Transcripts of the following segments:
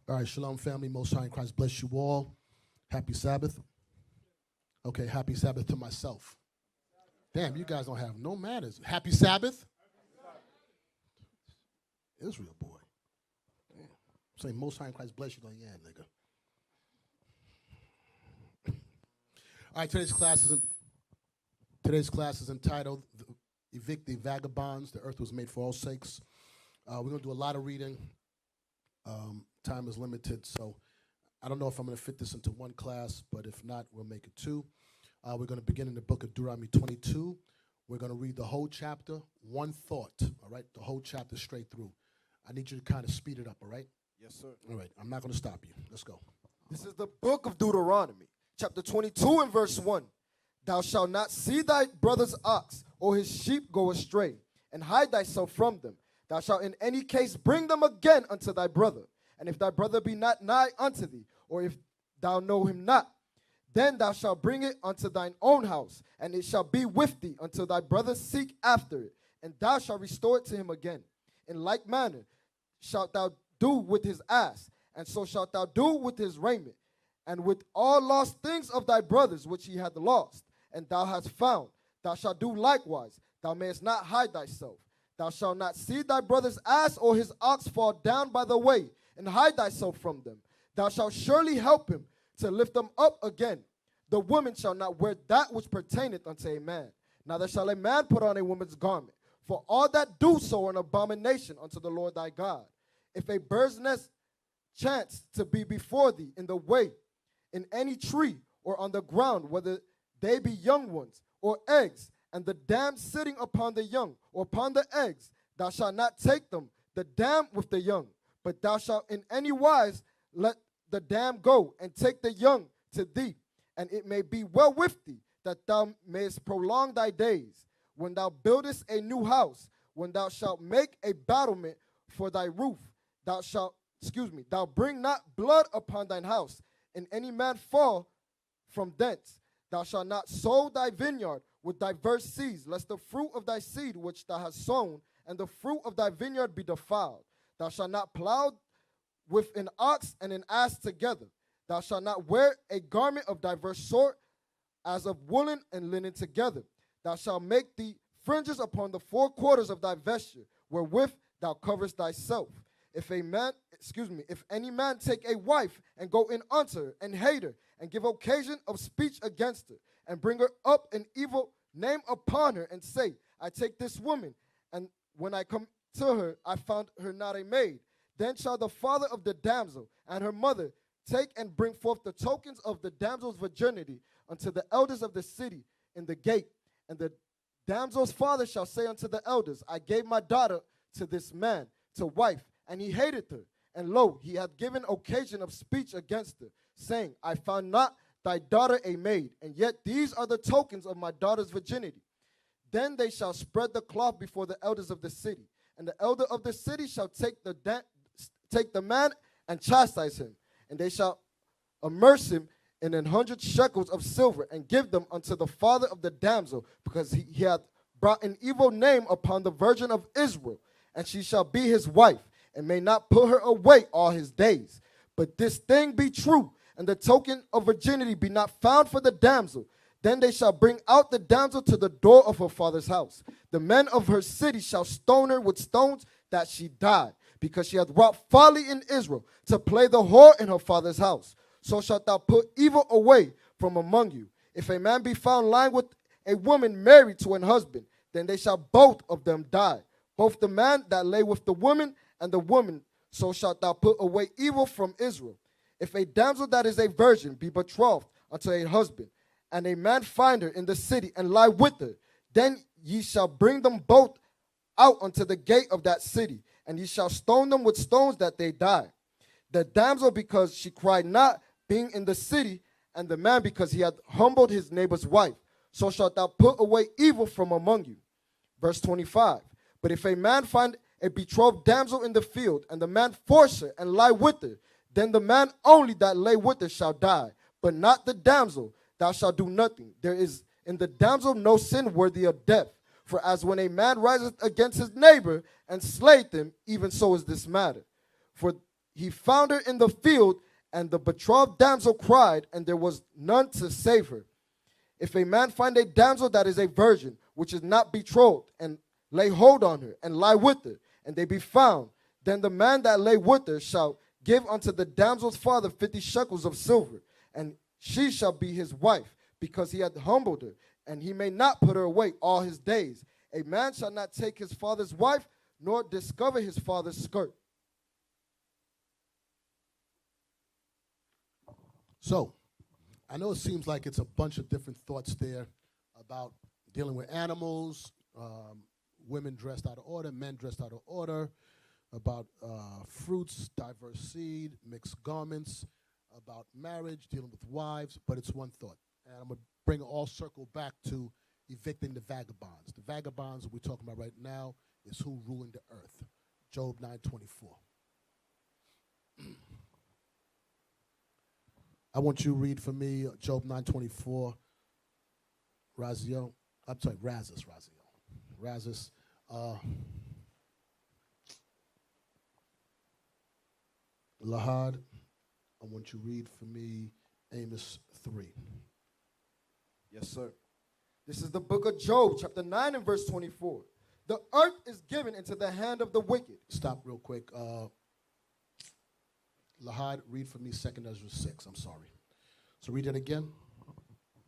All right, shalom, family. Most High in Christ bless you all. Happy Sabbath. Okay, happy Sabbath to myself. Damn, you guys don't have no manners. Happy Sabbath. Israel, boy. Damn. Say Most High in Christ bless you. Like, yeah, nigga. All right, today's class is entitled Evicting Vagabonds. The earth was made for all sakes. We're going to do a lot of reading. Time is limited, so I don't know if I'm going to fit this into one class, but if not, we'll make it two. We're going to begin in the book of Deuteronomy 22. We're going to read the whole chapter, one thought, all right? The whole chapter straight through. I need you to kind of speed it up, all right? Yes, sir. All right, I'm not going to stop you. Let's go. This is the book of Deuteronomy, chapter 22 and verse 1. Thou shalt not see thy brother's ox or his sheep go astray, and hide thyself from them. Thou shalt in any case bring them again unto thy brother. And if thy brother be not nigh unto thee, or if thou know him not, then thou shalt bring it unto thine own house, and it shall be with thee until thy brother seek after it, and thou shalt restore it to him again. In like manner shalt thou do with his ass, and so shalt thou do with his raiment, and with all lost things of thy brothers which he hath lost, and thou hast found. Thou shalt do likewise. Thou mayest not hide thyself. Thou shalt not see thy brother's ass or his ox fall down by the way, and hide thyself from them. Thou shalt surely help him to lift them up again. The woman shall not wear that which pertaineth unto a man. Neither shall a man put on a woman's garment. For all that do so are an abomination unto the Lord thy God. If a bird's nest chance to be before thee in the way, in any tree, or on the ground, whether they be young ones or eggs, and the dam sitting upon the young or upon the eggs, thou shalt not take them, the dam with the young. But thou shalt in any wise let the dam go, and take the young to thee, and it may be well with thee, that thou mayest prolong thy days. When thou buildest a new house, when thou shalt make a battlement for thy roof, thou bring not blood upon thine house, and any man fall from thence. Thou shalt not sow thy vineyard with diverse seeds, lest the fruit of thy seed which thou hast sown, and the fruit of thy vineyard be defiled. Thou shalt not plow with an ox and an ass together. Thou shalt not wear a garment of diverse sort, as of woolen and linen together. Thou shalt make thee fringes upon the four quarters of thy vesture, wherewith thou coverest thyself. If any man take a wife and go in unto her, and hate her, and give occasion of speech against her, and bring her up an evil name upon her, and say, I take this woman, and when I come to her, I found her not a maid. Then shall the father of the damsel and her mother take and bring forth the tokens of the damsel's virginity unto the elders of the city in the gate. And the damsel's father shall say unto the elders, I gave my daughter to this man to wife, and he hated her. And lo, he hath given occasion of speech against her, saying, I found not thy daughter a maid, and yet these are the tokens of my daughter's virginity. Then they shall spread the cloth before the elders of the city. And the elder of the city shall take the man and chastise him. And they shall immerse him in 100 shekels of silver, and give them unto the father of the damsel, because he hath brought an evil name upon the virgin of Israel. And she shall be his wife, and may not put her away all his days. But this thing be true, and the token of virginity be not found for the damsel. Then they shall bring out the damsel to the door of her father's house. The men of her city shall stone her with stones, that she die, because she hath wrought folly in Israel, to play the whore in her father's house. So shalt thou put evil away from among you. If a man be found lying with a woman married to an husband, then they shall both of them die, both the man that lay with the woman and the woman. So shalt thou put away evil from Israel. If a damsel that is a virgin be betrothed unto a husband, and a man find her in the city and lie with her, then ye shall bring them both out unto the gate of that city, and ye shall stone them with stones that they die. The damsel because she cried not, being in the city, and the man because he had humbled his neighbor's wife. So shalt thou put away evil from among you. Verse 25. But if a man find a betrothed damsel in the field, and the man force her and lie with her, then the man only that lay with her shall die, but not the damsel. Thou shalt do nothing. There is in the damsel no sin worthy of death. For as when a man riseth against his neighbor and slayeth him, even so is this matter. For he found her in the field, and the betrothed damsel cried, and there was none to save her. If a man find a damsel that is a virgin, which is not betrothed, and lay hold on her, and lie with her, and they be found, then the man that lay with her shall give unto the damsel's father 50 shekels of silver, and she shall be his wife, because he hath humbled her, and he may not put her away all his days. A man shall not take his father's wife, nor discover his father's skirt. So, I know it seems like it's a bunch of different thoughts there about dealing with animals, women dressed out of order, men dressed out of order, about fruits, diverse seed, mixed garments, about marriage, dealing with wives, but it's one thought. And I'm going to bring it all circle back to evicting the vagabonds. The vagabonds that we're talking about right now is who ruling the earth. Job 9:24. I want you to read for me Job 9:24. Raziel. I'm sorry, Razis. Lahad, I want you to read for me Amos 3. Yes, sir. This is the book of Job, chapter 9 and verse 24. The earth is given into the hand of the wicked. Stop real quick. Lahad, read for me 2nd Ezra 6. I'm sorry. So read that again.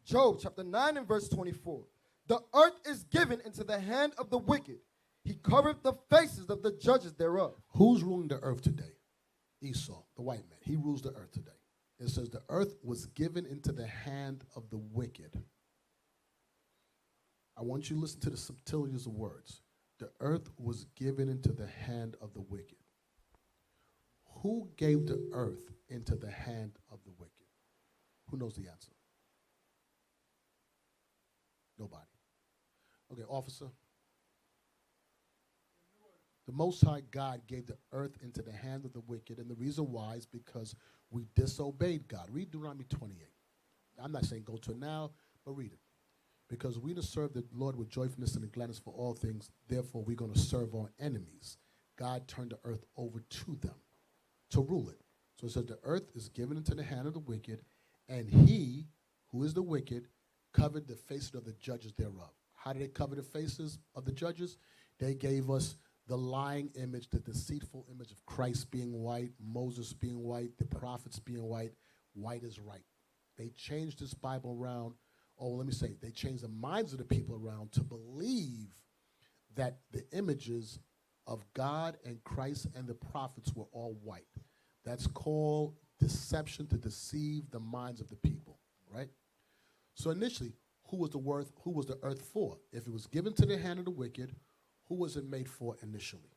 Job, chapter 9 and verse 24. The earth is given into the hand of the wicked. He covered the faces of the judges thereof. Who's ruling the earth today? Esau, the white man. He rules the earth today. It says the earth was given into the hand of the wicked. I want you to listen to the subtleties of words. The earth was given into the hand of the wicked. Who gave the earth into the hand of the wicked? Who knows the answer? Nobody. Okay, officer. The Most High God gave the earth into the hand of the wicked, and the reason why is because we disobeyed God. Read Deuteronomy 28. I'm not saying go to it now, but read it. Because we to serve the Lord with joyfulness and gladness for all things, therefore we're going to serve our enemies. God turned the earth over to them to rule it. So it says the earth is given into the hand of the wicked, and he, who is the wicked, covered the faces of the judges thereof. How did they cover the faces of the judges? They gave us the lying image, the deceitful image of Christ being white, Moses being white, the prophets being white. White is right. They changed this Bible around. They changed the minds of the people around to believe that the images of God and Christ and the prophets were all white. That's called deception, to deceive the minds of the people, right? So initially, who was the earth for? If it was given to the hand of the wicked, who was it made for initially?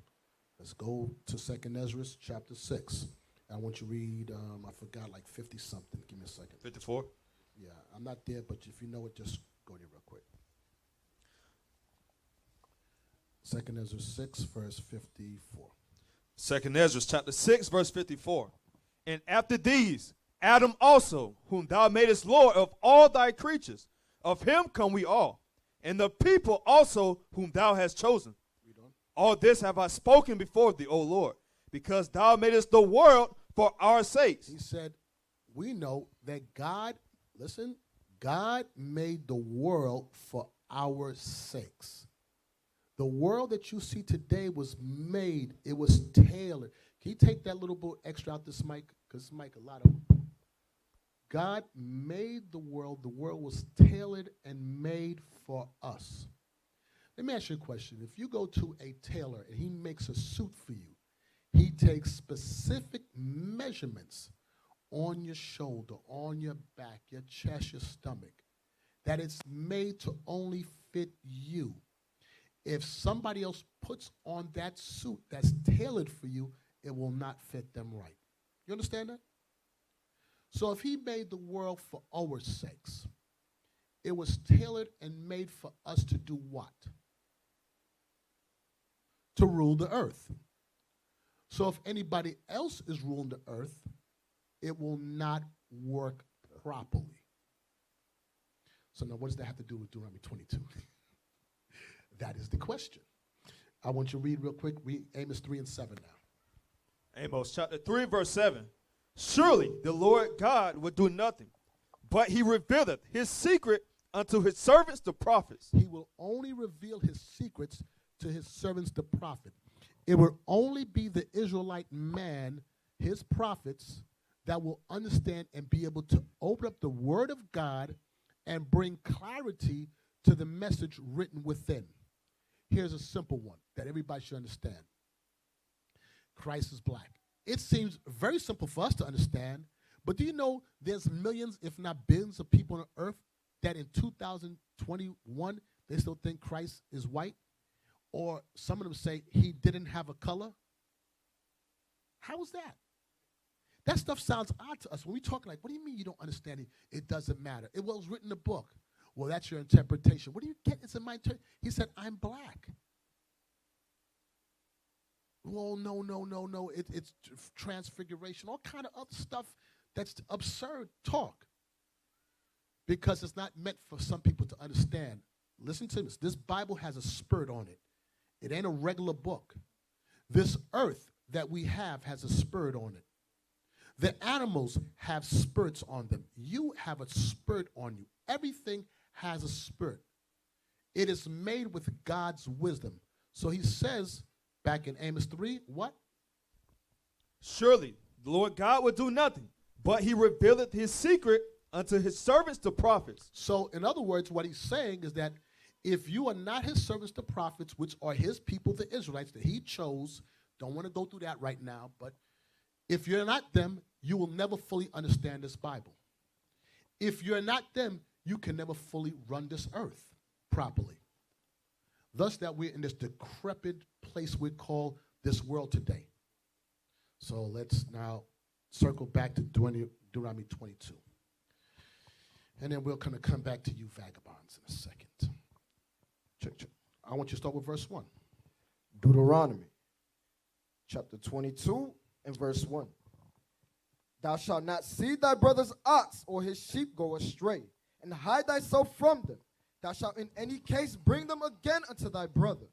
Let's go to 2nd Ezra chapter 6. I want you to read, I forgot, like 50-something. Give me a second. 54? Yeah, I'm not there, but if you know it, just go there real quick. 2nd Ezra 6, verse 54. 2nd Ezra chapter 6, verse 54. And after these, Adam also, whom thou madest Lord of all thy creatures, of him come we all, and the people also whom thou hast chosen. Read on. All this have I spoken before thee, O Lord, because thou madest the world for our sakes. He said, we know that God made the world for our sakes. The world that you see today was made, it was tailored. Can you take that little bit extra out this mic? Because this mic, a lot of. God made the world was tailored and made for us. Let me ask you a question. If you go to a tailor and he makes a suit for you, he takes specific measurements on your shoulder, on your back, your chest, your stomach, that it's made to only fit you. If somebody else puts on that suit that's tailored for you, it will not fit them right. You understand that? So if he made the world for our sakes, it was tailored and made for us to do what? To rule the earth. So if anybody else is ruling the earth, it will not work properly. So now what does that have to do with Deuteronomy 22? That is the question. I want you to read real quick. Read Amos 3 and 7 now. Amos chapter 3, verse 7. Surely the Lord God will do nothing, but he revealeth his secret unto his servants the prophets. He will only reveal his secrets to his servants the prophet. It will only be the Israelite man, his prophets, that will understand and be able to open up the word of God and bring clarity to the message written within. Here's a simple one that everybody should understand. Christ is black. It seems very simple for us to understand, but do you know there's millions, if not billions, of people on earth that in 2021 they still think Christ is white? Or some of them say he didn't have a color? How is that? That stuff sounds odd to us. When we talk like, what do you mean you don't understand it? It doesn't matter. It was written in the book. Well, that's your interpretation. What do you get? It's in my interpretation. He said, I'm black. Well, no. It's transfiguration, all kind of other stuff that's absurd talk. Because it's not meant for some people to understand. Listen to this. This Bible has a spirit on it. It ain't a regular book. This earth that we have has a spirit on it. The animals have spirits on them. You have a spirit on you. Everything has a spirit. It is made with God's wisdom. So he says back in Amos 3, what? Surely the Lord God will do nothing, but he revealeth his secret unto his servants the prophets. So in other words, what he's saying is that if you are not his servants the prophets, which are his people, the Israelites, that he chose, don't want to go through that right now, but if you're not them, you will never fully understand this Bible. If you're not them, you can never fully run this earth properly. Thus that we're in this decrepit place we call this world today. So let's now circle back to Deuteronomy 22. And then we're going to come back to you vagabonds in a second. Check. I want you to start with verse 1. Deuteronomy chapter 22 and verse 1. Thou shalt not see thy brother's ox or his sheep go astray, and hide thyself from them. Thou shalt in any case bring them again unto thy brother.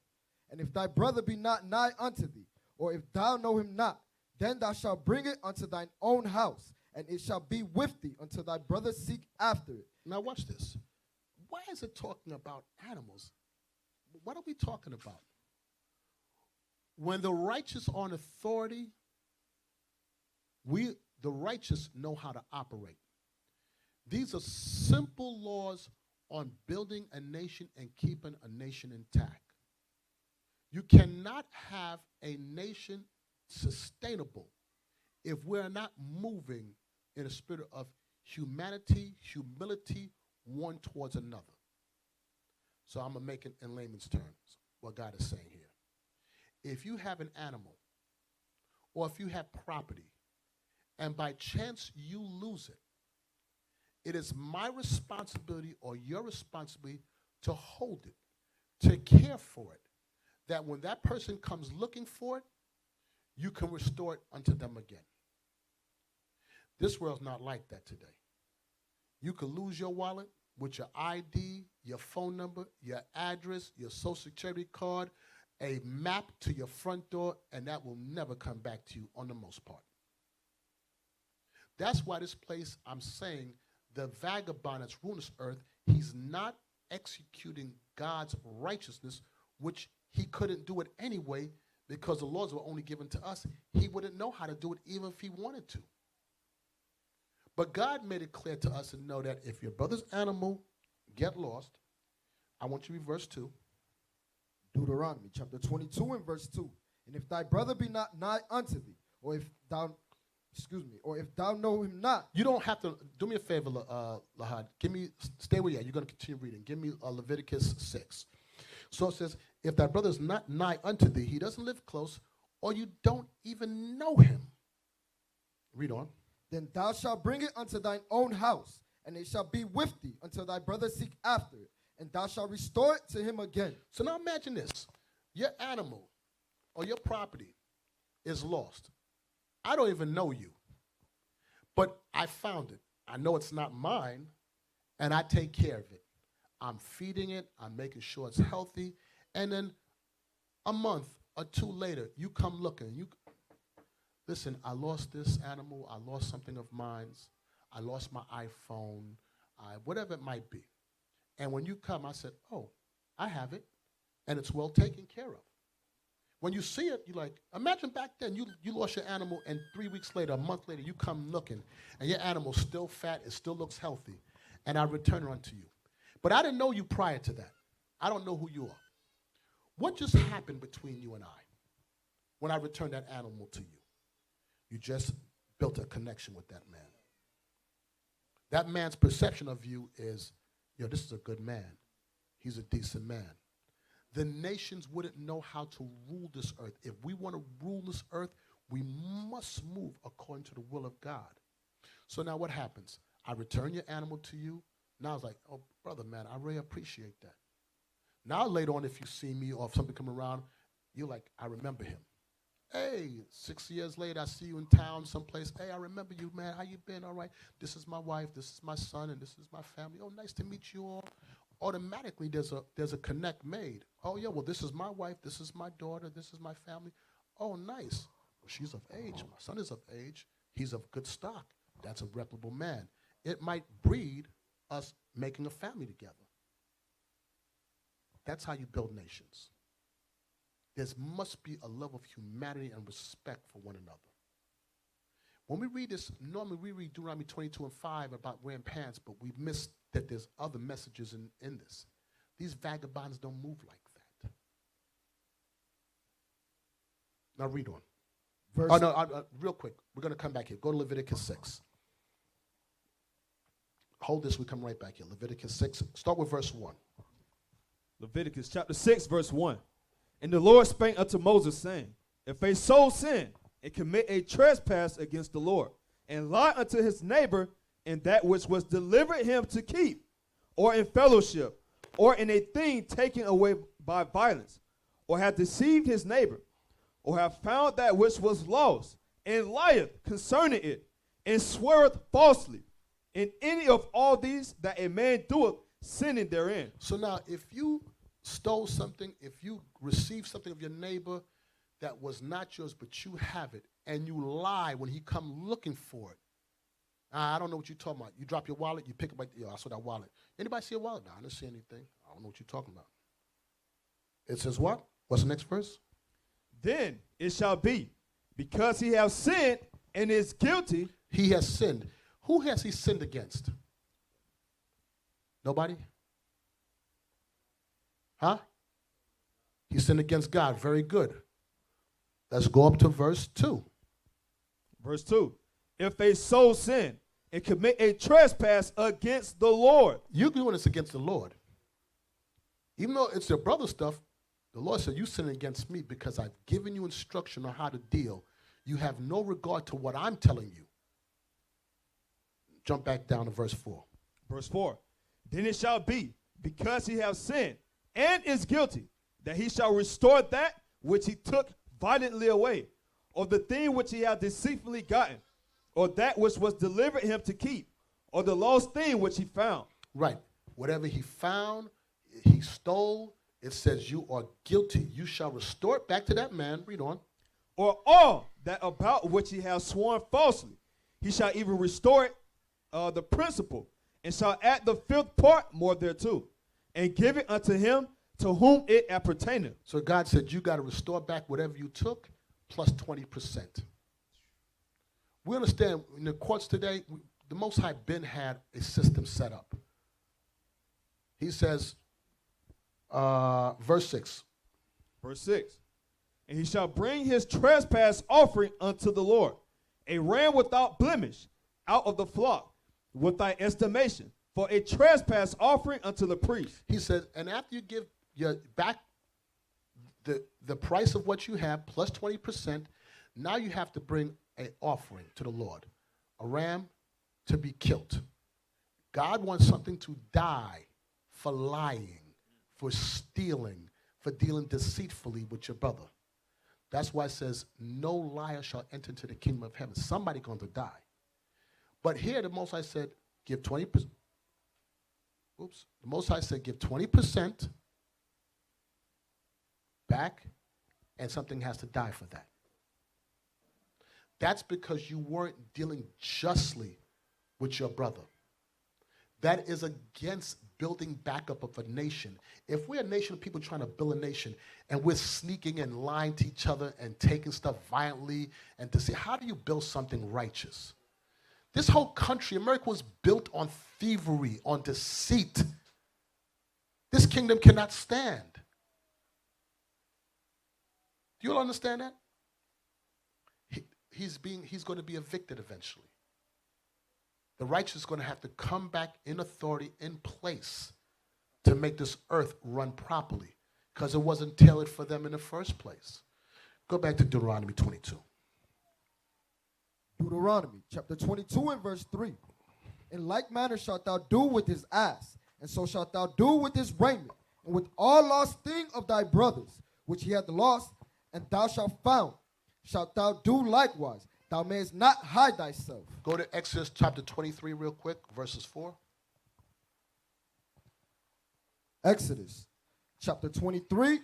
And if thy brother be not nigh unto thee, or if thou know him not, then thou shalt bring it unto thine own house, and it shall be with thee until thy brother seek after it. Now watch this. Why is it talking about animals? What are we talking about? When the righteous are in authority, the righteous know how to operate. These are simple laws on building a nation and keeping a nation intact. You cannot have a nation sustainable if we're not moving in a spirit of humanity, humility, one towards another. So I'm going to make it in layman's terms, what God is saying here. If you have an animal, or if you have property, and by chance you lose it, it is my responsibility or your responsibility to hold it, to care for it, that when that person comes looking for it, you can restore it unto them again. This world's not like that today. You could lose your wallet with your ID, your phone number, your address, your social security card, a map to your front door, and that will never come back to you on the most part. That's why this place, I'm saying, the vagabond that's ruling this earth, he's not executing God's righteousness, which he couldn't do it anyway because the laws were only given to us. He wouldn't know how to do it even if he wanted to. But God made it clear to us to know that if your brother's animal get lost, I want you to read verse 2. Deuteronomy chapter 22 and verse 2. And if thy brother be not nigh unto thee, or if thou know him not. You don't have to, do me a favor, Lahad. Stay where you are. You're going to continue reading. Give me Leviticus 6. So it says, if thy brother is not nigh unto thee, he doesn't live close, or you don't even know him. Read on. Then thou shalt bring it unto thine own house, and it shall be with thee until thy brother seek after it, and thou shalt restore it to him again. So now imagine this. Your animal or your property is lost. I don't even know you, but I found it. I know it's not mine, and I take care of it. I'm feeding it. I'm making sure it's healthy. And then a month or two later, you come looking. listen, I lost this animal, I lost something of mine, I lost my iPhone, whatever it might be. And when you come, I said, oh, I have it, and it's well taken care of. When you see it, you're like, imagine back then, you lost your animal, and 3 weeks later, a month later, you come looking, and your animal's still fat, it still looks healthy, and I return it unto you. But I didn't know you prior to that. I don't know who you are. What just happened between you and I when I returned that animal to you? You just built a connection with that man. That man's perception of you is, yo, this is a good man. He's a decent man. The nations wouldn't know how to rule this earth. If we want to rule this earth, we must move according to the will of God. So now what happens? I return your animal to you. Now it's like, oh, brother, man, I really appreciate that. Now later on, if you see me or if something come around, you're like, I remember him. Hey, 6 years later, I see you in town someplace. Hey, I remember you, man. How you been? All right. This is my wife. This is my son, and this is my family. Oh, nice to meet you all. Automatically, there's a connect made. Oh, yeah, well, this is my wife. This is my daughter. This is my family. Oh, nice. Well, she's of age. My son is of age. He's of good stock. That's a reputable man. It might breed us making a family together. That's how you build nations. There must be a level of humanity and respect for one another. When we read this, normally we read Deuteronomy 22:5 about wearing pants, but we miss that there's other messages in this. These vagabonds don't move like that. Now read on. Real quick. We're going to come back here. Go to Leviticus 6. Hold this. We come right back here. Leviticus 6. Start with verse 1. Leviticus chapter 6, verse 1. And the Lord spake unto Moses, saying, if a soul sin and commit a trespass against the Lord, and lie unto his neighbor in that which was delivered him to keep, or in fellowship, or in a thing taken away by violence, or have deceived his neighbor, or have found that which was lost, and lieth concerning it, and sweareth falsely, in any of all these that a man doeth, sinning therein. So now, if you stole something, if you received something of your neighbor that was not yours, but you have it, and you lie when he come looking for it. I don't know what you're talking about. You drop your wallet, you pick it up, yo, I saw that wallet. Anybody see a wallet? No, I didn't see anything. I don't know what you're talking about. It says what? What's the next verse? Then it shall be, because he has sinned and is guilty. He has sinned. Who has he sinned against? Nobody? Huh? He sinned against God. Very good. Let's go up to verse 2. Verse 2. If a soul sin and commit a trespass against the Lord. You're doing this against the Lord. Even though it's your brother stuff, the Lord said, you sin against me because I've given you instruction on how to deal. You have no regard to what I'm telling you. Jump back down to verse 4. Verse 4. Then it shall be, because he has sinned and is guilty, that he shall restore that which he took violently away, or the thing which he hath deceitfully gotten, or that which was delivered him to keep, or the lost thing which he found. Right. Whatever he found, he stole, it says you are guilty. You shall restore it back to that man. Read on. Or all that about which he has sworn falsely, he shall even restore it, the principal, and shall add the fifth part more thereto, and give it unto him to whom it appertaineth. So God said you got to restore back whatever you took plus 20%. We understand in the courts today, the Most High Ben had a system set up. He says, verse 6. Verse 6. And he shall bring his trespass offering unto the Lord, a ram without blemish, out of the flock, with thy estimation, for a trespass offering unto the priest. He says, and after you give your back the price of what you have plus 20%, now you have to bring an offering to the Lord, a ram to be killed. God wants something to die for lying, for stealing, for dealing deceitfully with your brother. That's why it says, no liar shall enter into the kingdom of heaven. Somebody's going to die. But here the Most High said, give 20%. Oops. The Most High said, give 20% back, and something has to die for that. That's because you weren't dealing justly with your brother. That is against building back up of a nation. If we're a nation of people trying to build a nation and we're sneaking and lying to each other and taking stuff violently and to say, how do you build something righteous? This whole country, America, was built on thievery, on deceit. This kingdom cannot stand. Do you all understand that? He's going to be evicted eventually. The righteous is going to have to come back in authority, in place, to make this earth run properly, because it wasn't tailored for them in the first place. Go back to Deuteronomy 22. Deuteronomy chapter 22 and verse 3. In like manner shalt thou do with his ass, and so shalt thou do with his raiment, and with all lost thing of thy brothers, which he hath lost, and thou shalt found, shalt thou do likewise. Thou mayest not hide thyself. Go to Exodus chapter 23 real quick, verses 4. Exodus chapter 23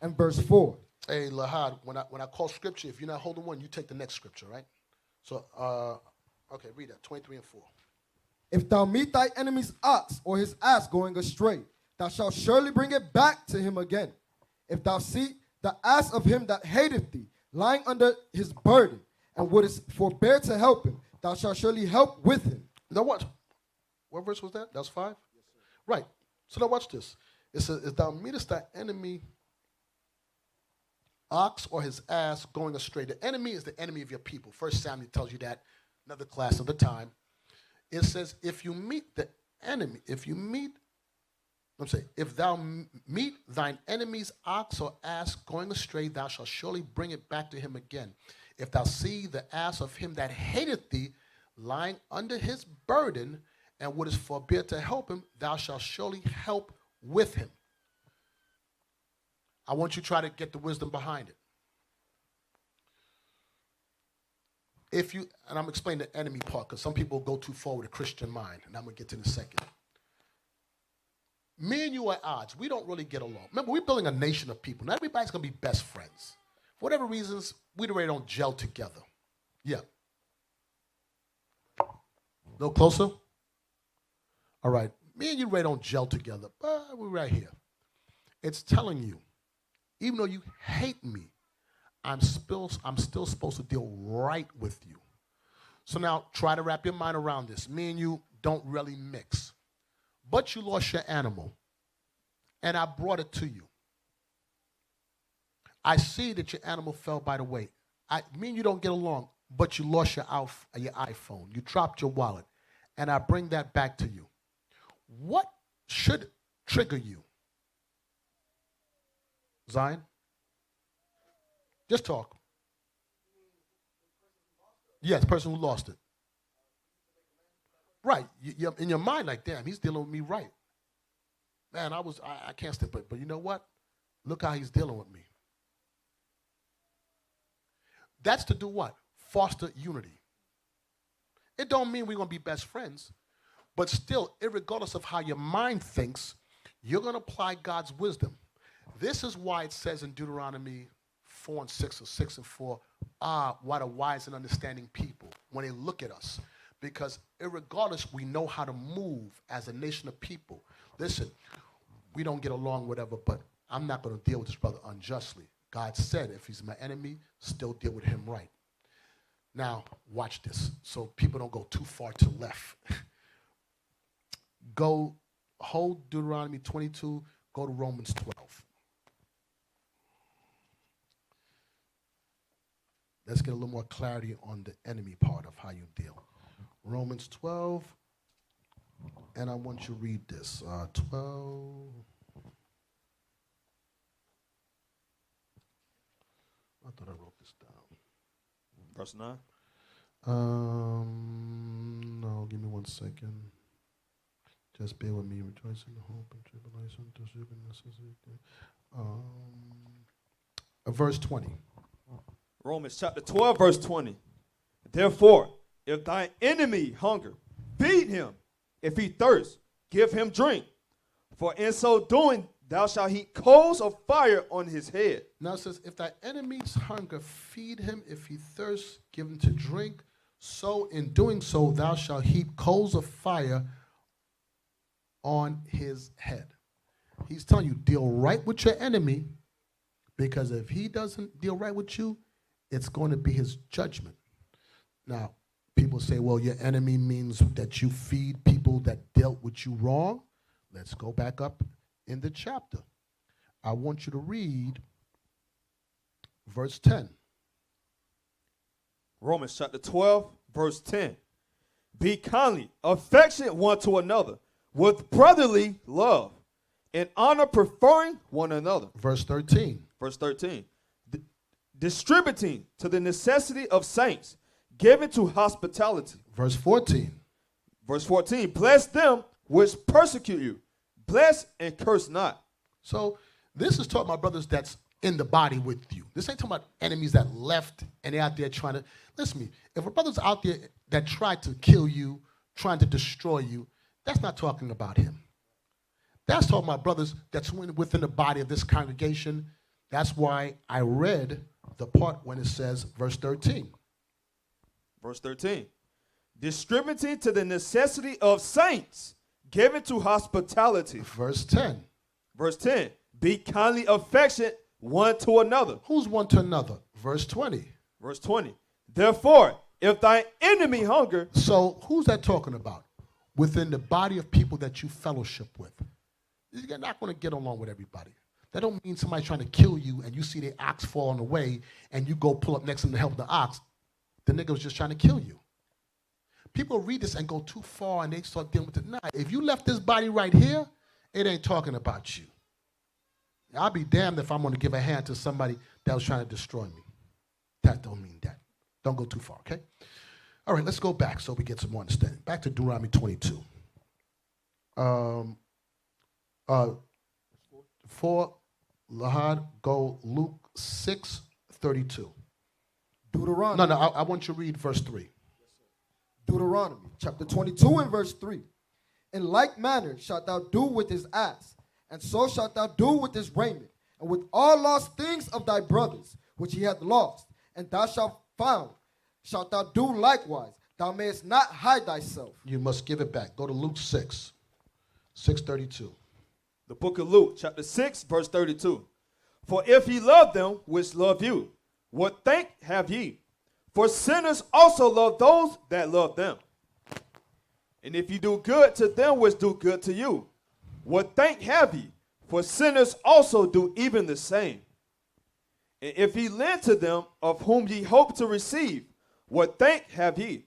and verse 4. Hey, Lahad, when I call scripture, if you're not holding one, you take the next scripture, right? So, okay, read that, 23 and 4. If thou meet thy enemy's ox or his ass going astray, thou shalt surely bring it back to him again. If thou see the ass of him that hateth thee lying under his burden, and wouldest forbear to help him, thou shalt surely help with him. Now what? What verse was that? That's 5? Yes, sir. Right. So now watch this. It says, if thou meetest thy enemy ox or his ass going astray. The enemy is the enemy of your people. 1 Samuel tells you that, another class of the time. It says, if you meet the enemy, if thou meet thine enemy's ox or ass going astray, thou shalt surely bring it back to him again. If thou see the ass of him that hateth thee lying under his burden, and wouldest forbear to help him, thou shalt surely help with him. I want you to try to get the wisdom behind it. And I'm explaining the enemy part, because some people go too far with a Christian mind, and I'm going to get to in a second. Me and you are at odds. We don't really get along. Remember, we're building a nation of people. Not everybody's going to be best friends. For whatever reasons, we really don't gel together. Yeah. A little closer? All right. Me and you really don't gel together, but we're right here. It's telling you, even though you hate me, I'm still supposed to deal right with you. So now try to wrap your mind around this. Me and you don't really mix. But you lost your animal, and I brought it to you. I see that your animal fell by the way. Me and you don't get along, but you lost your iPhone. You dropped your wallet, and I bring that back to you. What should trigger you? Zion? Just talk. Yes, the person who lost it. Right. You're in your mind like, damn, he's dealing with me right. Man, I can't step it. But you know what? Look how he's dealing with me. That's to do what? Foster unity. It don't mean we're going to be best friends. But still, irregardless of how your mind thinks, you're going to apply God's wisdom. This is why it says in Deuteronomy 4 and 6 or 6 and 4, what a wise and understanding people when they look at us. Because irregardless, we know how to move as a nation of people. Listen, we don't get along, whatever, but I'm not going to deal with this brother unjustly. God said, if he's my enemy, still deal with him right. Now, watch this, so people don't go too far to the left. Hold Deuteronomy 22, go to Romans 12. Let's get a little more clarity on the enemy part of how you deal. Romans 12, and I want you to read this. 12. I thought I wrote this down. Verse 9. No, give me 1 second. Just bear with me. Rejoice in the hope and tribulation. Verse 20. Romans chapter 12, verse 20. Therefore, if thine enemy hunger, feed him. If he thirst, give him drink. For in so doing, thou shalt heap coals of fire on his head. Now it says, if thy enemy's hunger, feed him. If he thirst, give him to drink. So in doing so, thou shalt heap coals of fire on his head. He's telling you, deal right with your enemy, because if he doesn't deal right with you, it's going to be his judgment. Now, people say, well, your enemy means that you feed people that dealt with you wrong. Let's go back up in the chapter. I want you to read verse 10. Romans chapter 12, verse 10. Be kindly, affectionate one to another, with brotherly love, in honor preferring one another. Verse 13. Verse 13. Distributing to the necessity of saints, given to hospitality. Verse 14. Verse 14. Bless them which persecute you. Bless and curse not. So this is talking about brothers that's in the body with you. This ain't talking about enemies that left and they're out there trying to, listen to me, if a brother's out there that tried to kill you, trying to destroy you, that's not talking about him. That's talking about brothers that's within the body of this congregation. That's why I read the part when it says, verse 13. Verse 13. Distributing to the necessity of saints, given to hospitality. Verse 10. Verse 10. Be kindly affectionate one to another. Who's one to another? Verse 20. Verse 20. Therefore, if thy enemy hunger. So who's that talking about? Within the body of people that you fellowship with. You're not going to get along with everybody. That don't mean somebody trying to kill you and you see the ox fall on the way and you go pull up next to them to help the ox. The nigga was just trying to kill you. People read this and go too far and they start dealing with it. Nah, if you left this body right here, it ain't talking about you. I'll be damned if I'm going to give a hand to somebody that was trying to destroy me. That don't mean that. Don't go too far, okay? All right, let's go back so we get some more understanding. Back to Deuteronomy 22. 4, Lahad, go Luke 6:32. Deuteronomy. No, I want you to read verse 3. Deuteronomy chapter 22 and verse 3. In like manner shalt thou do with his ass, and so shalt thou do with his raiment, and with all lost things of thy brothers, which he hath lost, and thou shalt found, shalt thou do likewise. Thou mayest not hide thyself. You must give it back. Go to Luke 6:32. The book of Luke, chapter 6, verse 32. For if ye love them which love you, what thank have ye? For sinners also love those that love them. And if ye do good to them which do good to you, what thank have ye? For sinners also do even the same. And if ye lend to them of whom ye hope to receive, what thank have ye?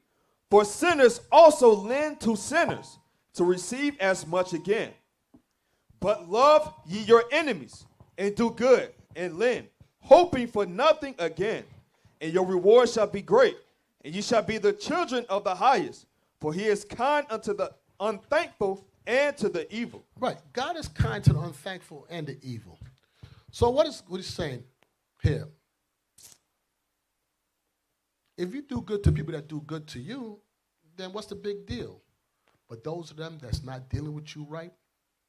For sinners also lend to sinners to receive as much again. But love ye your enemies, and do good, and lend, hoping for nothing again. And your reward shall be great, and ye shall be the children of the highest. For he is kind unto the unthankful and to the evil. Right. God is kind to the unthankful and the evil. So what he's saying here? If you do good to people that do good to you, then what's the big deal? But those of them that's not dealing with you right,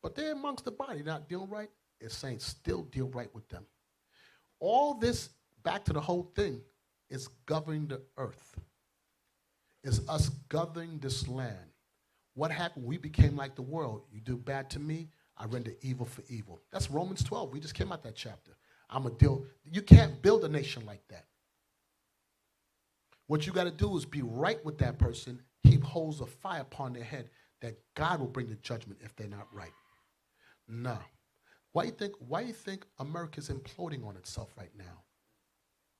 but they're amongst the body, not dealing right, it's saying still deal right with them. All this, back to the whole thing, is governing the earth. It's us governing this land. What happened? We became like the world. You do bad to me, I render evil for evil. That's Romans 12. We just came out that chapter. I'm a deal. You can't build a nation like that. What you got to do is be right with that person, heap holes of fire upon their head, that God will bring the judgment if they're not right. No. Why do you think America's imploding on itself right now?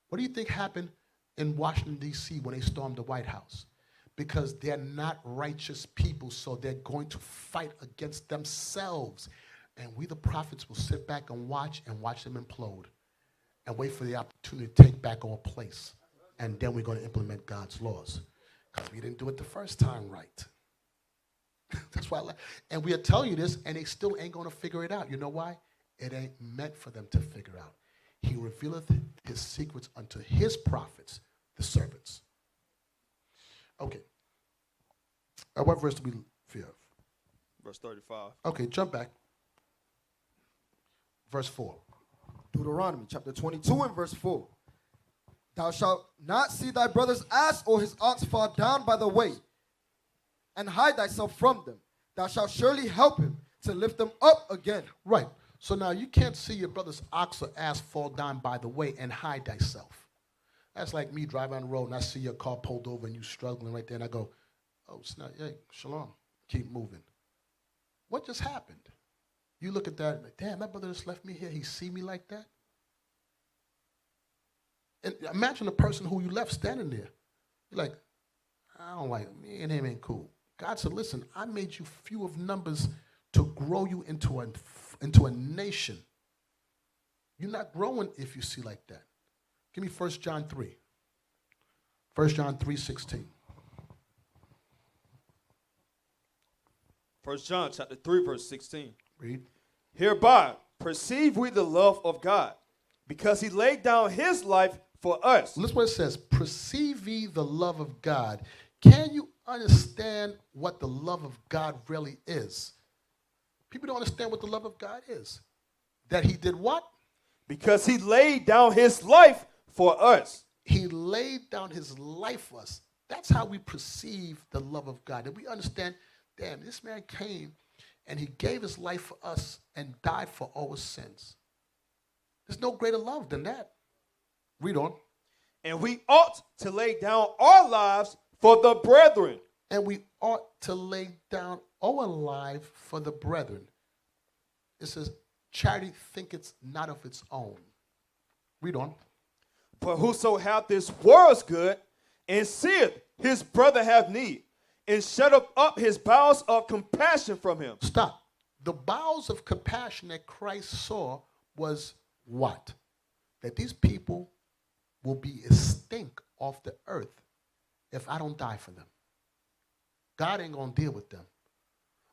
What do you think happened in Washington, D.C. when they stormed the White House? Because they're not righteous people, so they're going to fight against themselves. And we, the prophets, will sit back and watch them implode and wait for the opportunity to take back our place. And then we're going to implement God's laws. Because we didn't do it the first time right. That's why and we'll tell you this, and they still ain't going to figure it out. You know why? It ain't meant for them to figure out. He revealeth his secrets unto his prophets, the servants. Okay. What verse do we fear of? Verse 35. Okay, jump back. verse 4. Deuteronomy chapter 22 and verse 4. Thou shalt not see thy brother's ass or his ox fall down by the way, and hide thyself from them. Thou shalt surely help him to lift them up again. Right. So now you can't see your brother's ox or ass fall down by the way and hide thyself. That's like me driving on the road and I see your car pulled over and you struggling right there and I go, oh, snap, hey, shalom, keep moving. What just happened? You look at that and like, damn, that brother just left me here. He see me like that? And imagine the person who you left standing there. You're like, I don't like me and him ain't cool. God said, listen, I made you few of numbers to grow you into a nation. You're not growing if you see like that. Give me 1 John 3. 1 John 3:16. 1 John chapter 3, verse 16. Read. Hereby perceive we the love of God, because he laid down his life for us. Listen what it says. Perceive ye the love of God. Can you understand what the love of God really is? People don't understand what the love of God is. That he did what? Because he laid down his life for us. He laid down his life for us. That's how we perceive the love of God. And we understand, damn, this man came and he gave his life for us and died for our sins. There's no greater love than that. Read on. And we ought to lay down our lives for the brethren. And we ought to lay down our life for the brethren. It says, charity thinketh not of its own. Read on. But whoso hath this world's good, and seeth his brother have need, and shut up his bowels of compassion from him. Stop. The bowels of compassion that Christ saw was what? That these people will be a stink off the earth if I don't die for them. God ain't going to deal with them.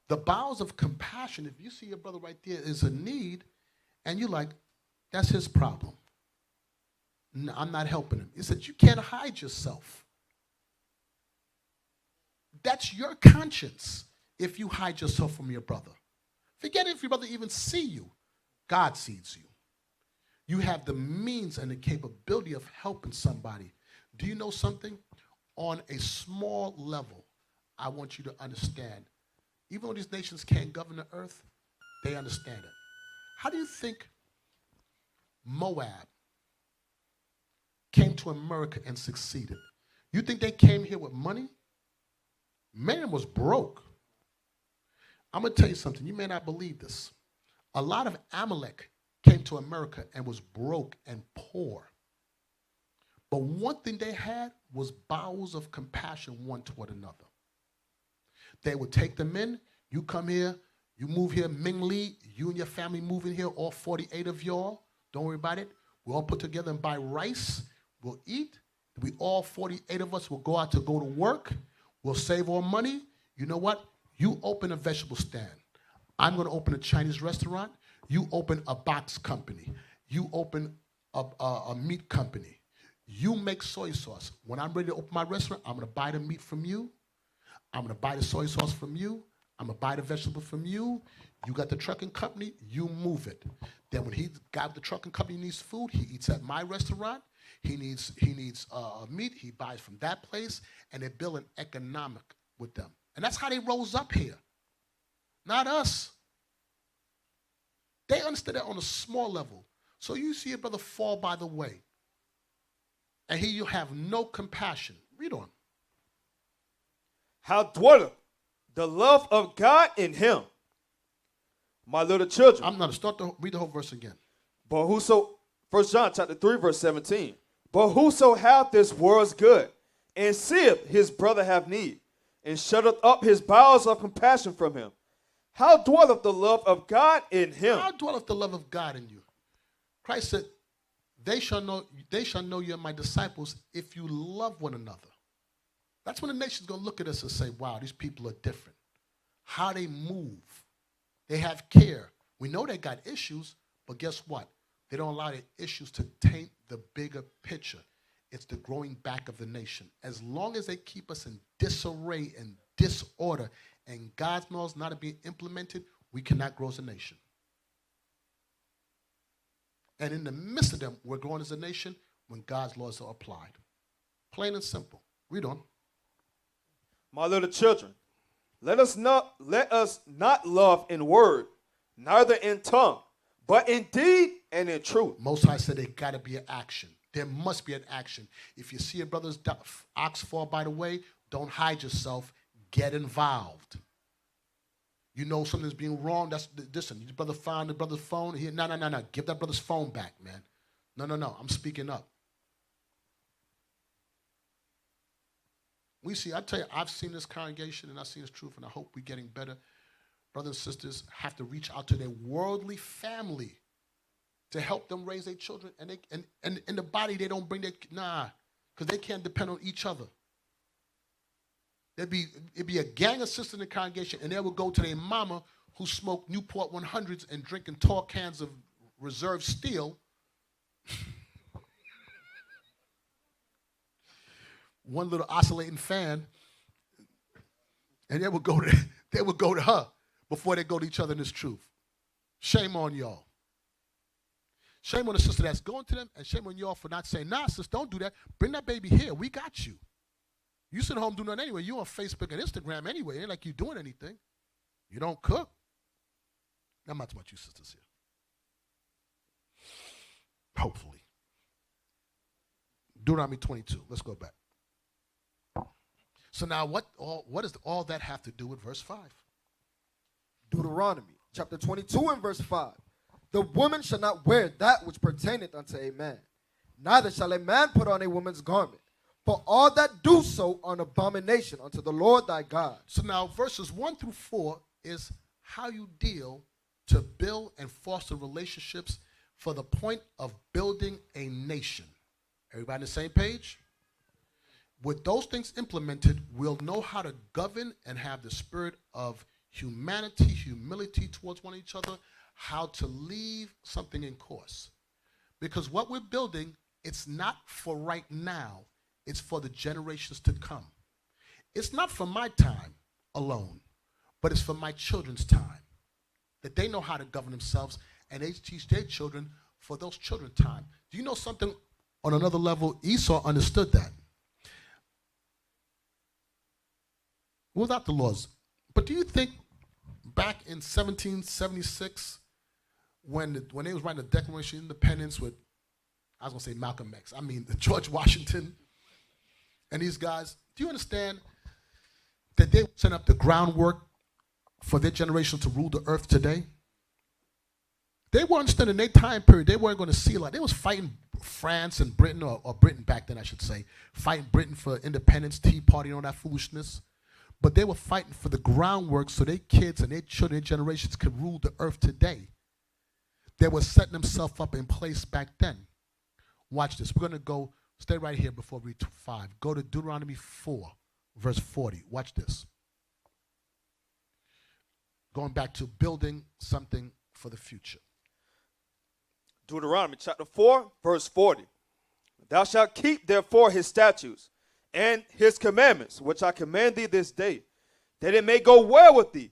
The bowels of compassion, if you see your brother right there is a need, and you're like, that's his problem. No, I'm not helping him. He said, you can't hide yourself. That's your conscience if you hide yourself from your brother. Forget if your brother even see you. God sees you. You have the means and the capability of helping somebody. Do you know something? On a small level, I want you to understand, even though these nations can't govern the earth, they understand it. How do you think Moab came to America and succeeded? You think they came here with money? Man was broke. I'm going to tell you something. You may not believe this. A lot of Amalek came to America and was broke and poor. But one thing they had was bowels of compassion one toward another. They would take them in. You come here. You move here. Ming Lee, you and your family move in here, all 48 of y'all. Don't worry about it. We'll all put together and buy rice. We'll eat. We all 48 of us will go out to go to work. We'll save our money. You know what? You open a vegetable stand. I'm going to open a Chinese restaurant. You open a box company. You open a meat company. You make soy sauce. When I'm ready to open my restaurant, I'm going to buy the meat from you. I'm going to buy the soy sauce from you. I'm going to buy the vegetable from you. You got the trucking company. You move it. Then when he got the trucking company needs food, he eats at my restaurant. He needs meat. He buys from that place, and they build an economic with them. And that's how they rose up here. Not us. They understood that on a small level. So you see a brother fall by the way, and here you have no compassion. Read on. How dwelleth the love of God in him, my little children. I'm going to read the whole verse again. But whoso, 1 John chapter 3, verse 17. But whoso hath this world's good, and seeth his brother have need, and shutteth up his bowels of compassion from him, how dwelleth the love of God in him? How dwelleth the love of God in you? Christ said, they shall know you're my disciples if you love one another. That's when the nation's going to look at us and say, wow, these people are different. How they move. They have care. We know they got issues, but guess what? They don't allow their issues to taint the bigger picture. It's the growing back of the nation. As long as they keep us in disarray and disorder and God's laws not being implemented, we cannot grow as a nation. And in the midst of them, we're growing as a nation when God's laws are applied. Plain and simple. Read on. My little children, let us not love in word, neither in tongue, but in deed and in truth. Most High said there got to be an action. There must be an action. If you see a brother's ox fall by the way, don't hide yourself. Get involved. You know something's being wrong. Listen, your brother found the brother's phone. No. Give that brother's phone back, man. No. I'm speaking up. I tell you, I've seen this congregation and I've seen this truth, and I hope we're getting better. Brothers and sisters have to reach out to their worldly family to help them raise their children. And in the body, they don't bring because they can't depend on each other. It'd be a gang of sisters in the congregation, and they would go to their mama who smoked Newport 100s and drinking tall cans of reserve steel. One little oscillating fan, and they would go to her before they go to each other in this truth. Shame on y'all. Shame on the sister that's going to them, and shame on y'all for not saying, nah, sis, don't do that. Bring that baby here. We got you. You sit home doing nothing anyway. You on Facebook and Instagram anyway. It ain't like you doing anything. You don't cook. I'm not talking about you sisters here. Hopefully. Deuteronomy 22. Let's go back. So now what does all that have to do with verse 5? Deuteronomy chapter 22 and verse 5. The woman shall not wear that which pertaineth unto a man, neither shall a man put on a woman's garment. For all that do so are an abomination unto the Lord thy God. So now verses 1 through 4 is how you deal to build and foster relationships for the point of building a nation. Everybody on the same page? With those things implemented, we'll know how to govern and have the spirit of humanity, humility towards one each other, how to leave something in course. Because what we're building, it's not for right now. It's for the generations to come. It's not for my time alone, but it's for my children's time. That they know how to govern themselves, and they teach their children for those children's time. Do you know something on another level? Esau understood that. Without the laws. But do you think back in 1776, when they was writing the Declaration of Independence with, I was going to say Malcolm X, I mean George Washington and these guys, do you understand that they set up the groundwork for their generation to rule the earth today? They weren't understanding their time period. They weren't going to see like they was fighting France and Britain, or Britain back then, I should say, fighting Britain for independence, Tea Party, and all that foolishness. But they were fighting for the groundwork so their kids and their children, their generations could rule the earth today. They were setting themselves up in place back then. Watch this. We're going to go, stay right here before we read 5. Go to Deuteronomy 4, verse 40. Watch this. Going back to building something for the future. Deuteronomy chapter 4, verse 40. Thou shalt keep therefore his statutes and his commandments, which I command thee this day, that it may go well with thee,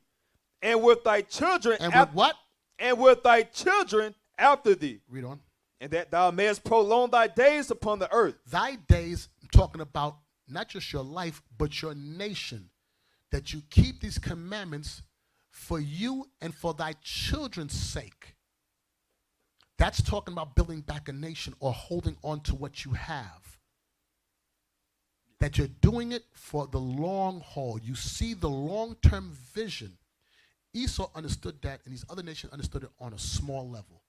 and with thy children. And with what? And with thy children after thee. Read on. And that thou mayest prolong thy days upon the earth. Thy days, I'm talking about not just your life, but your nation. That you keep these commandments for you and for thy children's sake. That's talking about building back a nation or holding on to what you have. That you're doing it for the long haul. You see the long-term vision. Esau understood that, and these other nations understood it on a small level.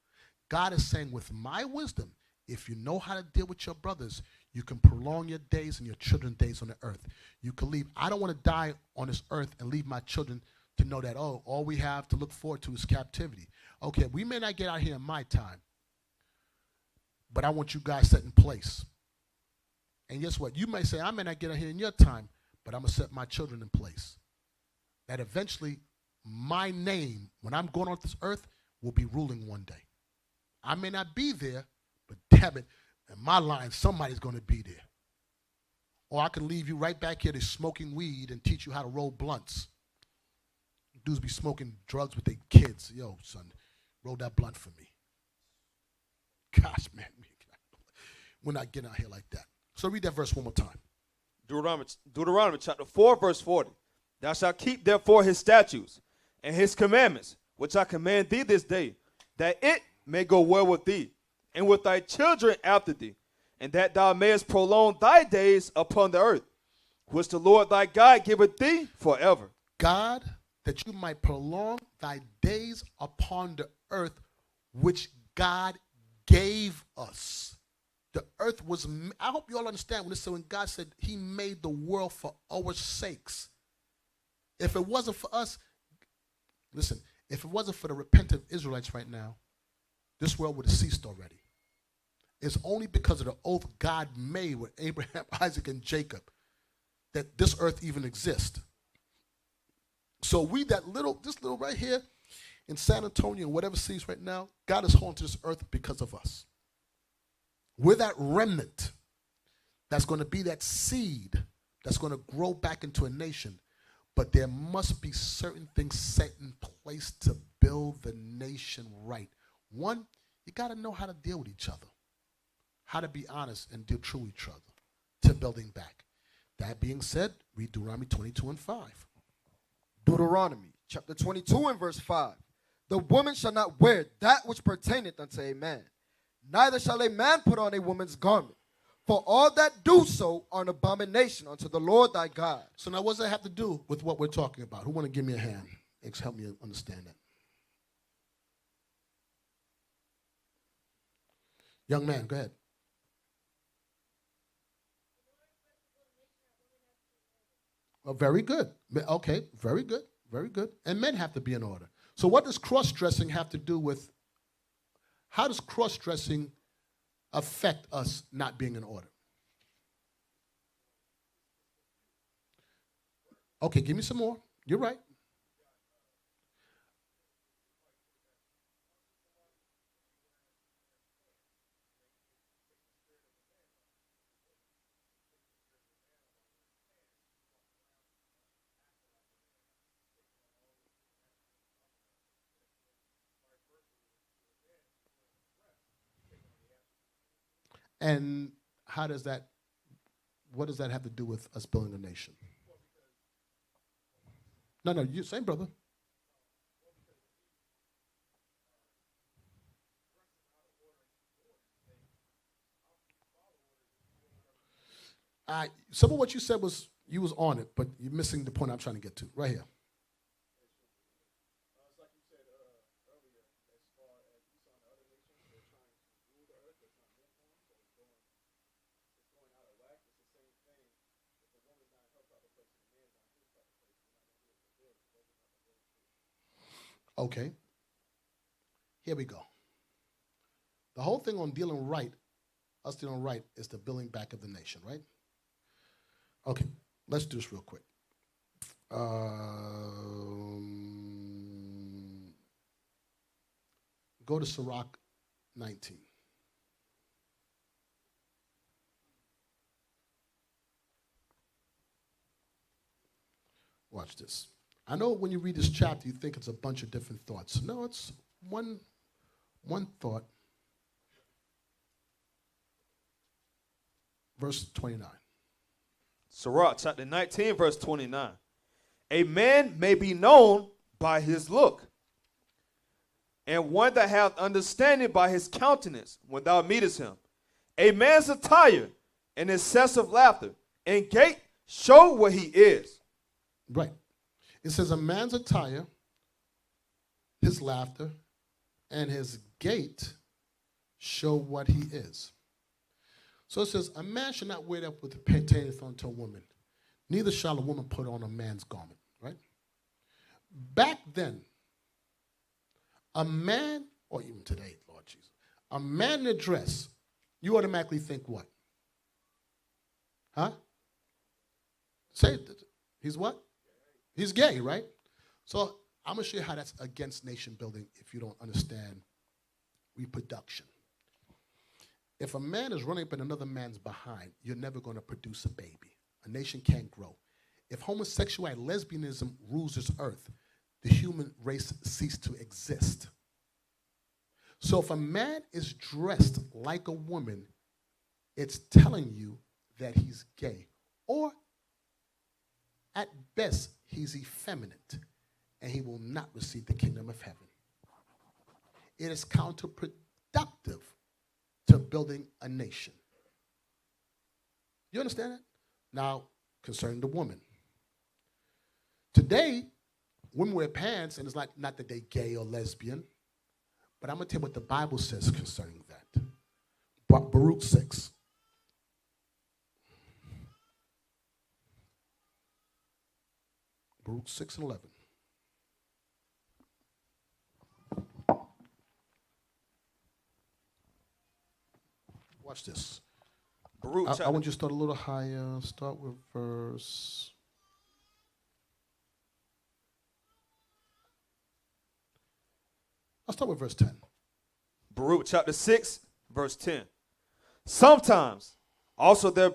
God is saying, with my wisdom, if you know how to deal with your brothers, you can prolong your days and your children's days on the earth. You can leave. I don't want to die on this earth and leave my children to know that, oh, all we have to look forward to is captivity. Okay, we may not get out here in my time, but I want you guys set in place. And guess what? You may say, I may not get out here in your time, but I'm going to set my children in place. That eventually my name, when I'm going on this earth, will be ruling one day. I may not be there, but damn it, in my line, somebody's going to be there. Or I can leave you right back here to smoking weed and teach you how to roll blunts. Dudes be smoking drugs with their kids. Yo, son, roll that blunt for me. Gosh, man, we're not getting out here like that. So read that verse one more time. Deuteronomy chapter 4, verse 40. Thou shalt keep therefore his statutes and his commandments, which I command thee this day, that it may go well with thee, and with thy children after thee, and that thou mayest prolong thy days upon the earth, which the Lord thy God giveth thee forever. God, that you might prolong thy days upon the earth, which God gave us. The earth was, I hope you all understand when God said he made the world for our sakes. If it wasn't for us, listen, if it wasn't for the repentant Israelites right now, this world would have ceased already. It's only because of the oath God made with Abraham, Isaac, and Jacob that this earth even exists. So this little right here in San Antonio and whatever cities right now, God is holding to this earth because of us. We're that remnant that's going to be that seed that's going to grow back into a nation. But there must be certain things set in place to build the nation right. One, you got to know how to deal with each other, how to be honest and deal true with each other to building back. That being said, read Deuteronomy 22 and 5. Deuteronomy chapter 22 and verse 5. The woman shall not wear that which pertaineth unto a man, neither shall a man put on a woman's garment. For all that do so are an abomination unto the Lord thy God. So now what does that have to do with what we're talking about? Who want to give me a hand? Help me understand that. Young man, go ahead. Oh, very good. Okay, very good, very good. And men have to be in order. So what does cross-dressing have to do with, how does cross-dressing affect us not being in order? Okay, give me some more. You're right. And what does that have to do with us building a nation? No, you same brother. Some of what you said was, you was on it, but you're missing the point I'm trying to get to. Right here. Okay. Here we go. The whole thing on dealing right, us dealing right, is the building back of the nation, right? Okay, let's do this real quick. Go to Sirach 19. Watch this. I know when you read this chapter, you think it's a bunch of different thoughts. No, it's one thought. Verse 29. Sirach chapter 19, verse 29. A man may be known by his look, and one that hath understanding by his countenance when thou meetest him. A man's attire and excessive laughter and gait show what he is. Right. It says a man's attire, his laughter, and his gait show what he is. So it says, a man should not wear that with pertaineth unto a woman. Neither shall a woman put on a man's garment, right? Back then, a man, or even today, Lord Jesus, a man in a dress, you automatically think what? Huh? Say it. He's what? He's gay, right? So I'm going to show you how that's against nation building if you don't understand reproduction. If a man is running up in another man's behind, you're never going to produce a baby. A nation can't grow. If homosexuality, lesbianism rules this earth, the human race ceased to exist. So if a man is dressed like a woman, it's telling you that he's gay. Or at best, he's effeminate, and he will not receive the kingdom of heaven. It is counterproductive to building a nation. You understand that? Now, concerning the woman. Today, women wear pants, and it's like not that they're gay or lesbian, but I'm going to tell you what the Bible says concerning that. Baruch 6. Baruch 6 and 11. Watch this. Baruch I want you to start a little higher. Start with verse. I'll start with verse 10. Baruch chapter 6, verse 10. Sometimes also the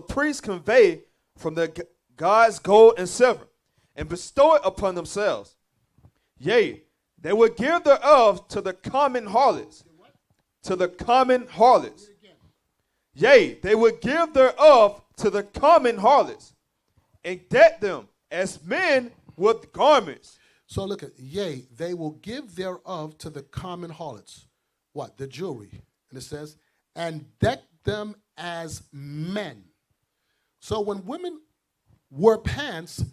priests convey from their gods gold and silver, and bestow it upon themselves. Yea, they would give thereof to the common harlots. To the common harlots. Yea, they would give thereof to the common harlots, and deck them as men with garments. So look at, yea, they will give thereof to the common harlots. What? The jewelry. And it says, and deck them as men. So when women wore pants,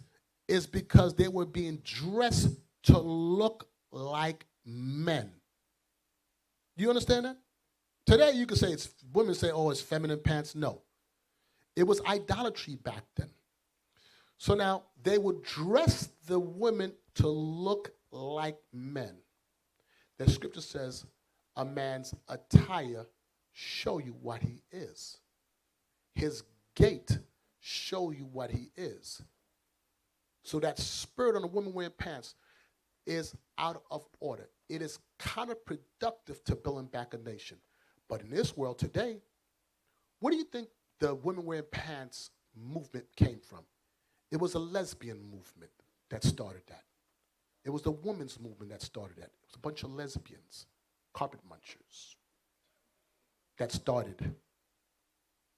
is because they were being dressed to look like men. You understand that? Today you could say it's, women say, oh, it's feminine pants. No. It was idolatry back then. So now they would dress the women to look like men. The scripture says a man's attire show you what he is. His gait show you what he is. So that spirit on a woman wearing pants is out of order. It is counterproductive to building back a nation. But in this world today, where do you think the women wearing pants movement came from? It was a lesbian movement that started that. It was the women's movement that started that. It was a bunch of lesbians, carpet munchers, that started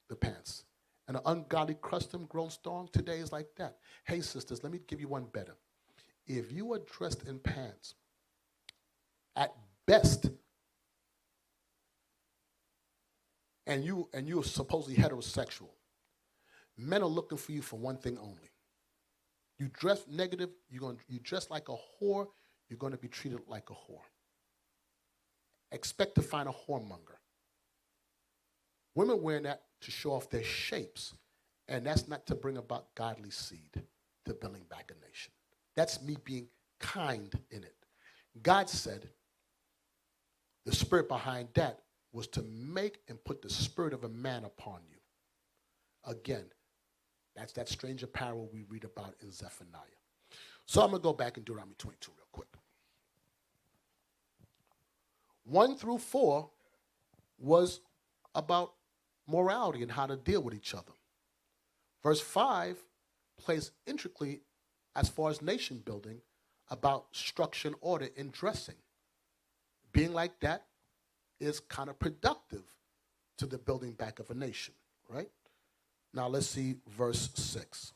the pants. And an ungodly custom grown strong today is like that. Hey, sisters, let me give you one better. If you are dressed in pants, at best, and you're supposedly heterosexual, men are looking for you for one thing only. You dress negative, you dress like a whore, you're going to be treated like a whore. Expect to find a whoremonger. Women wearing that to show off their shapes, and that's not to bring about godly seed to building back a nation. That's me being kind in it. God said the spirit behind that was to make and put the spirit of a man upon you. Again, that's that strange apparel we read about in Zephaniah. So I'm going to go back in Deuteronomy 22 real quick. 1 through 4 was about morality and how to deal with each other. Verse 5 plays intricately, as far as nation building, about structure and order in dressing. Being like that is counterproductive to the building back of a nation, right? Now let's see verse 6.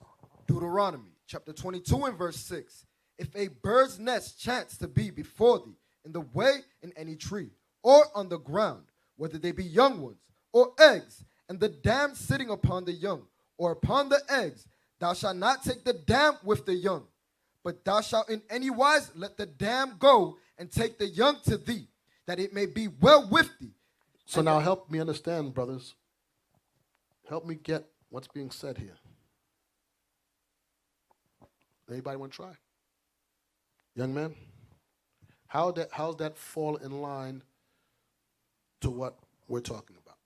Deuteronomy chapter 22 and verse 6. If a bird's nest chance to be before thee in the way in any tree, or on the ground, whether they be young ones, or eggs, and the dam sitting upon the young, or upon the eggs, thou shalt not take the dam with the young, but thou shalt in any wise let the dam go, and take the young to thee, that it may be well with thee. So now help me understand, brothers. Help me get what's being said here. Anybody want to try? Young man? How's that fall in line to what we're talking about?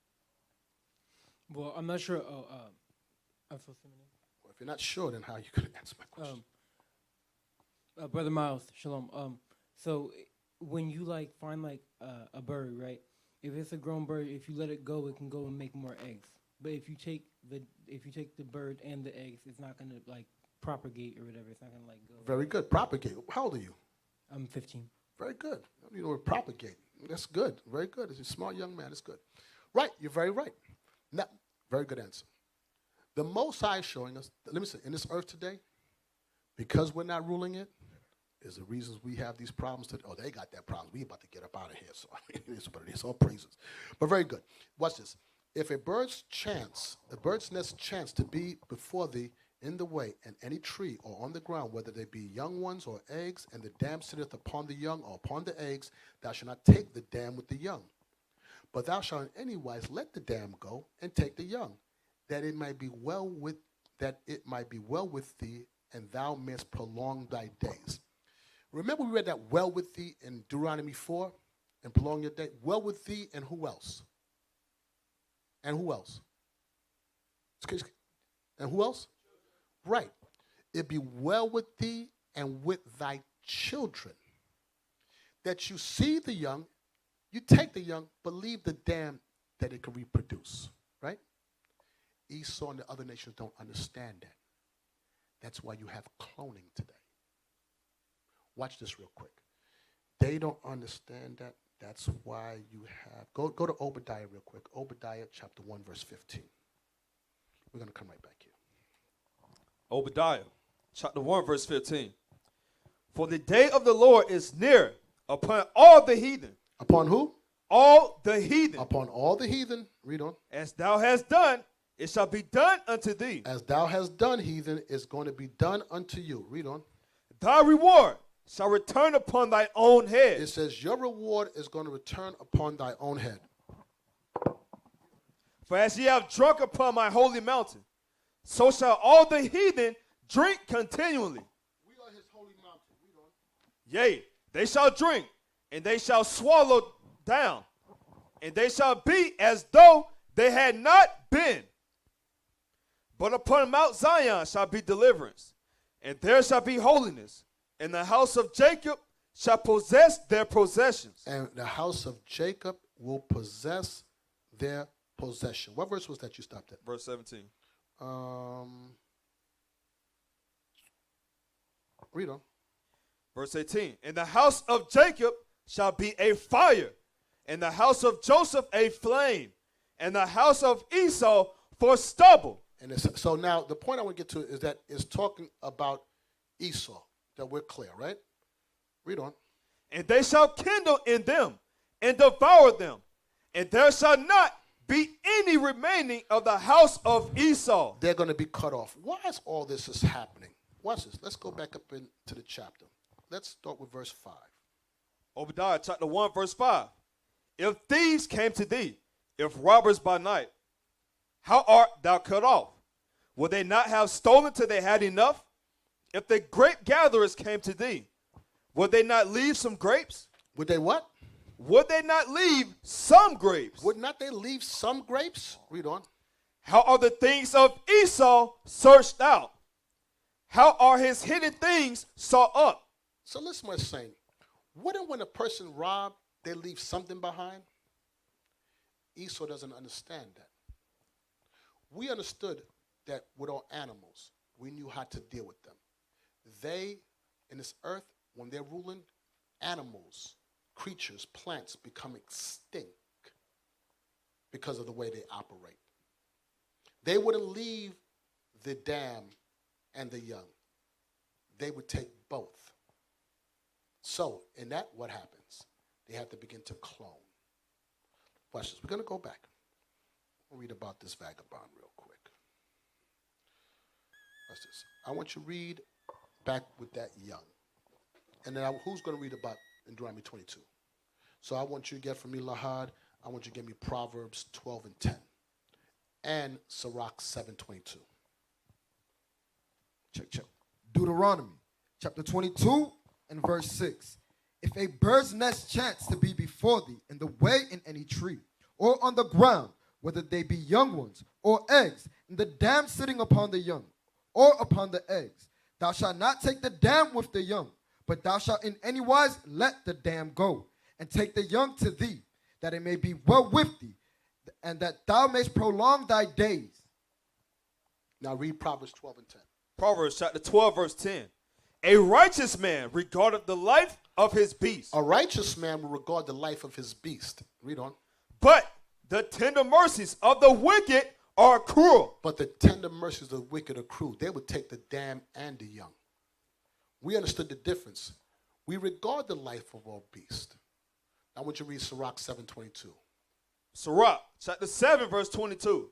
Well, I'm not sure. I'm so similar. Well, if you're not sure, then how are you going to answer my question? Brother Miles, shalom. So when you find a bird, right? If it's a grown bird, if you let it go, it can go and make more eggs. But if you take the bird and the eggs, it's not gonna propagate or whatever. It's not gonna go. Very good. Propagate. How old are you? I'm 15. Very good. You know, propagate. That's good. Very good. He's a smart young man. It's good. Right. You're very right. Now, very good answer. The Most High is showing us, let me say, in this earth today, because we're not ruling it, is the reasons we have these problems today. Oh, they got that problem. We about to get up out of here. So it is what it is. All praises. But very good. Watch this. If a bird's nest chance to be before thee in the way, and any tree or on the ground, whether they be young ones or eggs, and the dam sitteth upon the young or upon the eggs, thou shalt not take the dam with the young. But thou shalt in any wise let the dam go and take the young, that it might be well with thee, and thou mayest prolong thy days. Remember we read that well with thee in Deuteronomy 4 and prolong your day? Well with thee and who else? And who else? And who else? Right. It be well with thee and with thy children. That you see the young, you take the young, but leave the dam that it can reproduce. Right? Esau and the other nations don't understand that. That's why you have cloning today. Watch this real quick. They don't understand that. That's why you have, go to Obadiah real quick. Obadiah chapter 1, verse 15. We're going to come right back here. Obadiah, chapter 1, verse 15. For the day of the Lord is near upon all the heathen. Upon who? All the heathen. Upon all the heathen. Read on. As thou hast done, it shall be done unto thee. As thou hast done, heathen, is going to be done unto you. Read on. Thy reward shall return upon thy own head. It says your reward is going to return upon thy own head. For as ye have drunk upon my holy mountain, so shall all the heathen drink continually. We are his holy mountain. Read on. Yea, they shall drink, and they shall swallow down, and they shall be as though they had not been. But upon Mount Zion shall be deliverance, and there shall be holiness, and the house of Jacob shall possess their possessions. And the house of Jacob will possess their possession. What verse was that you stopped at? Verse 17. Read on. Verse 18. And the house of Jacob shall be a fire, and the house of Joseph a flame, and the house of Esau for stubble. And so now the point I want to get to is that it's talking about Esau, that we're clear, right? Read on. And they shall kindle in them and devour them, and there shall not be any remaining of the house of Esau. They're going to be cut off. Why is all this is happening? Watch this. Let's go back up into the chapter. Let's start with verse 5. Obadiah chapter 1, verse 5. If thieves came to thee, if robbers by night, how art thou cut off? Will they not have stolen till they had enough? If the grape gatherers came to thee, would they not leave some grapes? Would they what? Would they not leave some grapes? Would not they leave some grapes? Read on. How are the things of Esau searched out? How are his hidden things sought up? So listen what I'm saying. Wouldn't when a person robbed, they leave something behind? Esau doesn't understand that. We understood that with our animals, we knew how to deal with them. They, in this earth, when they're ruling, animals, creatures, plants become extinct because of the way they operate. They wouldn't leave the dam and the young. They would take both. So, in that, what happens? They have to begin to clone. Watch this. We're going to go back. We'll read about this vagabond real quick. Watch this. I want you to read back with that young. And then who's going to read about in Deuteronomy 22? So I want you to get from me Lahad. I want you to give me Proverbs 12 and 10. And Sirach 7:22. Check. Deuteronomy chapter 22 and verse 6. If a bird's nest chance to be before thee in the way in any tree, or on the ground, whether they be young ones or eggs, and the dam sitting upon the young, or upon the eggs, thou shalt not take the dam with the young, but thou shalt in any wise let the dam go, and take the young to thee, that it may be well with thee, and that thou mayst prolong thy days. Now read Proverbs 12 and 10. Proverbs chapter 12, verse 10. A righteous man regardeth the life of his beast. A righteous man will regard the life of his beast. Read on. But the tender mercies of the wicked are cruel. But the tender mercies of the wicked are cruel. They would take the damned and the young. We understood the difference. We regard the life of all beasts. Now I want you to read Sirach 7:22. Sirach, chapter 7, verse 22.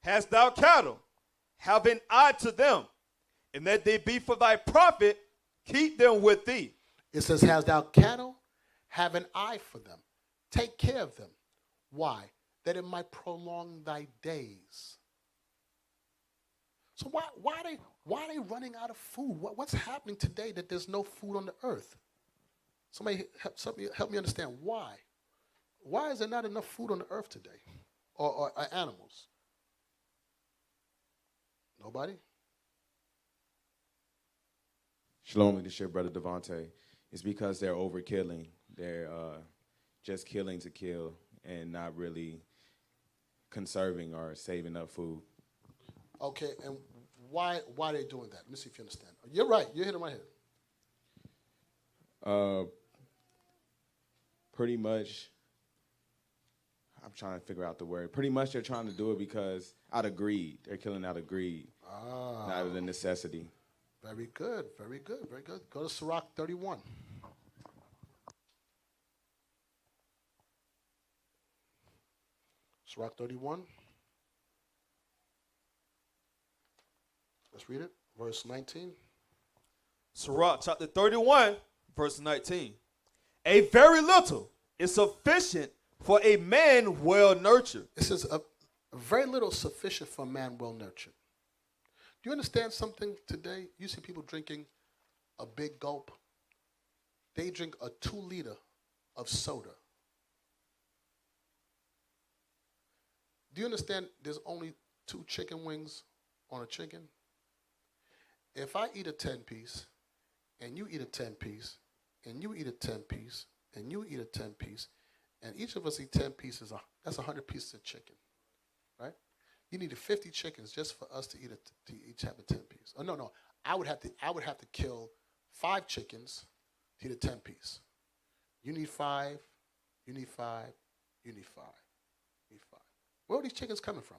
Hast thou cattle? Have an eye to them, and that they be for thy profit, keep them with thee. It says, hast thou cattle? Have an eye for them. Take care of them. Why? That it might prolong thy days. So why are they running out of food? What's happening today that there's no food on the earth? Somebody help me understand why. Why is there not enough food on the earth today? Or animals? Nobody? Shalom, leadership, Brother Devontae. It's because they're overkilling. They're just killing to kill and not really conserving or saving up food. Okay, and why are they doing that? Let me see if you understand. You're right. You're hitting my head. Pretty much, I'm trying to figure out the word. Pretty much they're trying to do it because out of greed. They're killing out of greed, not out of the necessity. Very good, very good, very good. Go to Sirach 31. Sirach 31. Let's read it. Verse 19. Sirach, chapter 31, verse 19. A very little is sufficient for a man well nurtured. It says, a very little is sufficient for a man well nurtured. Do you understand something today? You see people drinking a big gulp. They drink a 2 liter of soda. Do you understand there's only 2 chicken wings on a chicken? If I eat a 10-piece, and you eat a 10-piece, and you eat a 10-piece, and you eat a 10-piece, and each of us eat 10 pieces, that's 100 pieces of chicken, right? You needed 50 chickens just for us to each have a 10-piece. Oh, no. I would have to kill 5 chickens to eat a 10-piece. You need 5, you need 5, you need 5, you need 5. Where are these chickens coming from?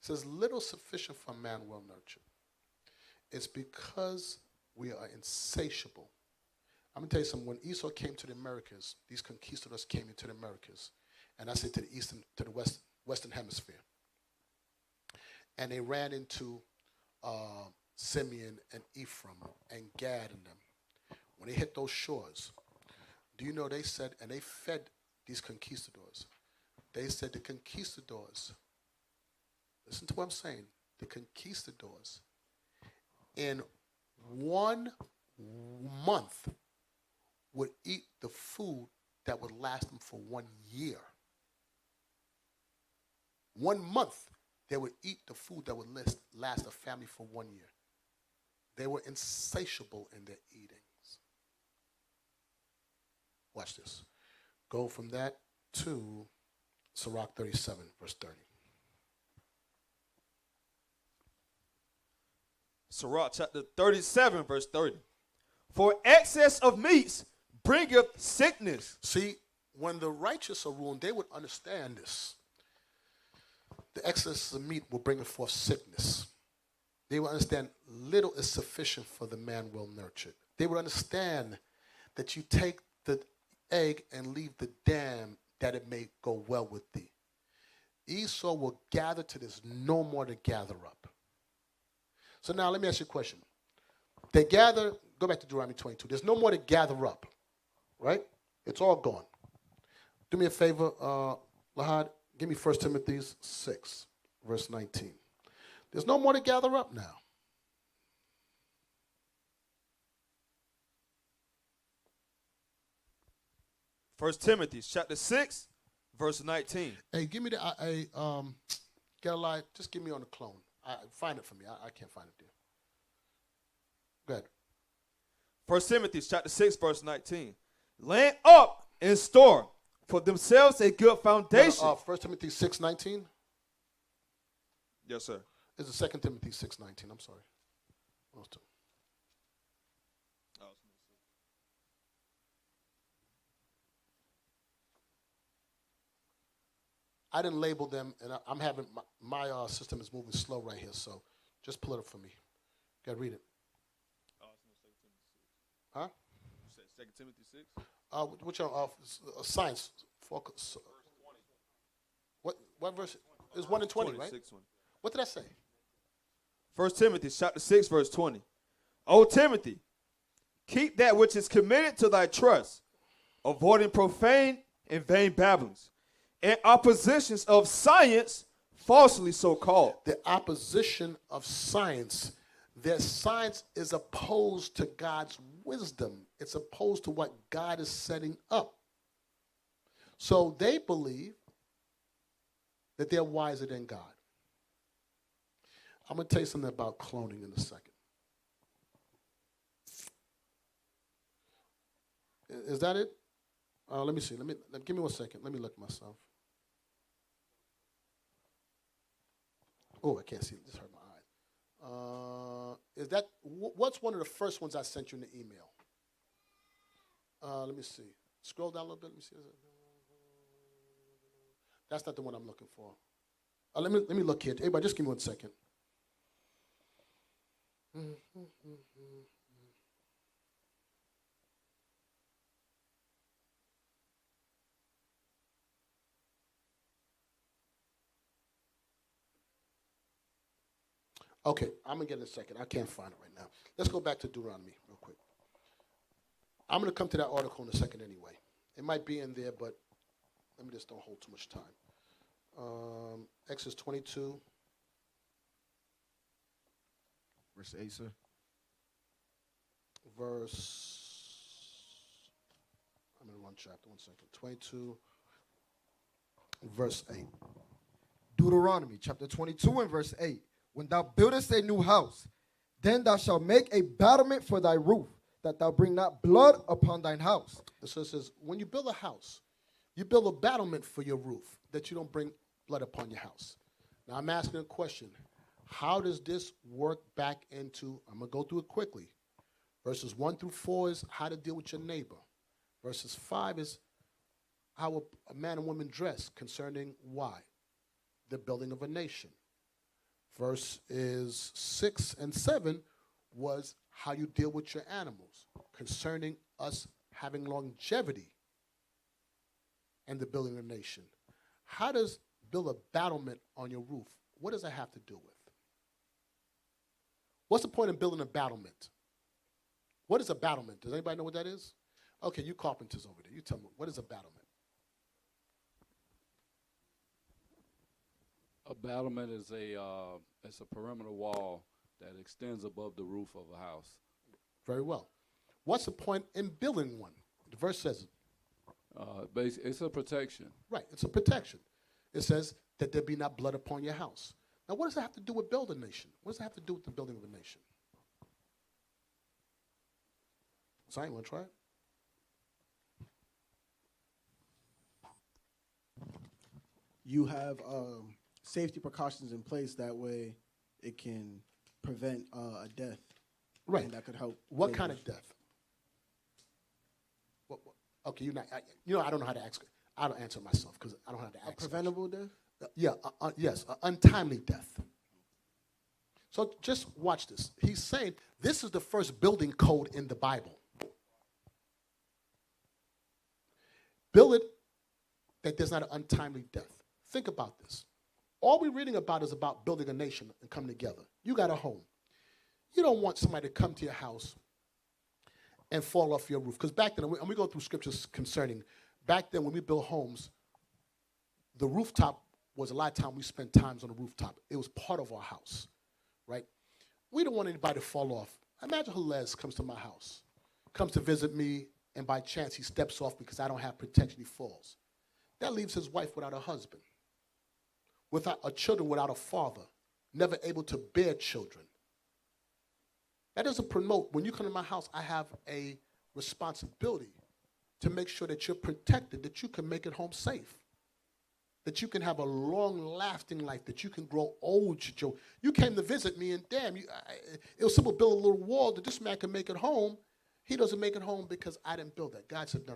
It says, little sufficient for a man well nurtured. It's because we are insatiable. I'm going to tell you something. When Esau came to the Americas, these conquistadors came into the Americas, and I said to the western hemisphere. And they ran into Simeon and Ephraim and Gad and them. When they hit those shores, do you know they said, and they fed these conquistadors. They said the conquistadors, listen to what I'm saying, the conquistadors, in 1 month would eat the food that would last them for 1 year. 1 month, they would eat the food that would last a family for 1 year. They were insatiable in their eatings. Watch this. Go from that to Sirach 37, verse 30. Sirach chapter 37, verse 30. For excess of meats bringeth sickness. See, when the righteous are ruling, they would understand this. The excess of meat will bring forth sickness. They will understand little is sufficient for the man well nurtured. They will understand that you take the egg and leave the dam that it may go well with thee. Esau will gather till there's no more to gather up. So now let me ask you a question. They gather, go back to Deuteronomy 22. There's no more to gather up, right? It's all gone. Do me a favor, Lahad, give me 1 Timothy 6, verse 19. There's no more to gather up now. First Timothy chapter 6, verse 19. Hey, give me get a lie, just give me on the clone. Find it for me. I can't find it there. Go ahead. First Timothy chapter 6, verse 19. Laying up in store for themselves a good foundation. 1 Timothy 6:19. Yes, sir. It's 2 Timothy 6:19. I'm sorry. Those two. I didn't label them, and I'm having my system is moving slow right here, so just pull it up for me. Got to read it. Huh? You said 2 Timothy 6? Which one? Science. Focus. What verse? It's 1 and 20, right? 6, 20. What did I say? 1 Timothy chapter 6, verse 20. O Timothy, keep that which is committed to thy trust, avoiding profane and vain babblings, and oppositions of science, falsely so called. The opposition of science. Their science is opposed to God's wisdom. It's opposed to what God is setting up. So they believe that they're wiser than God. I'm going to tell you something about cloning in a second. Is that it? Let me see. Give me 1 second. Let me look myself. Oh, I can't see it. Just hurt my eyes. What's one of the first ones I sent you in the email? Let me see. Scroll down a little bit. Let me see. That's not the one I'm looking for. Let me look here. Everybody, just give me 1 second. Okay, I'm going to get it in a second. I can't find it right now. Let's go back to Deuteronomy real quick. I'm going to come to that article in a second anyway. It might be in there, but let me just don't hold too much time. Exodus 22. Verse 8, sir. I'm in the wrong chapter, 1 second. 22, verse 8. Deuteronomy chapter 22 and verse 8. When thou buildest a new house, then thou shalt make a battlement for thy roof, that thou bring not blood upon thine house. So it says, when you build a house, you build a battlement for your roof, that you don't bring blood upon your house. Now I'm asking a question. How does this work back into, I'm going to go through it quickly. Verses 1 through 4 is how to deal with your neighbor. Verses 5 is how a man and woman dress concerning why? The building of a nation. Verses 6 and 7 was how you deal with your animals concerning us having longevity and the building of a nation. How does build a battlement on your roof? What does that have to do with? What's the point of building a battlement? What is a battlement? Does anybody know what that is? Okay, you carpenters over there. You tell me, what is a battlement? A battlement is it's a perimeter wall that extends above the roof of a house. Very well. What's the point in building one? The verse says it. It's a protection. Right, it's a protection. It says that there be not blood upon your house. Now, what does that have to do with building a nation? What does that have to do with the building of a nation? So I ain't want to try it. You have safety precautions in place. That way, it can prevent a death. Right. And that could help. What kind of death? Okay, you're not. I don't know how to ask. I don't answer myself because I don't know how to A ask. preventable death? Yes, untimely death. So just watch this. He's saying this is the first building code in the Bible. Build it that there's not an untimely death. Think about this. All we're reading about is about building a nation and coming together. You got a home. You don't want somebody to come to your house and fall off your roof. Because back then, and we go through scriptures concerning, back then when we built homes, the rooftop was a lot of time we spent times on the rooftop. It was part of our house, right? We don't want anybody to fall off. Imagine Halez comes to my house, comes to visit me, and by chance he steps off because I don't have protection, he falls. That leaves his wife without a husband, without a children, without a father, never able to bear children. That doesn't promote, when you come to my house, I have a responsibility to make sure that you're protected, that you can make it home safe, that you can have a long-lasting life, that you can grow old. You came to visit me, and damn, it was simple, build a little wall that this man can make it home. He doesn't make it home because I didn't build that. God said, no.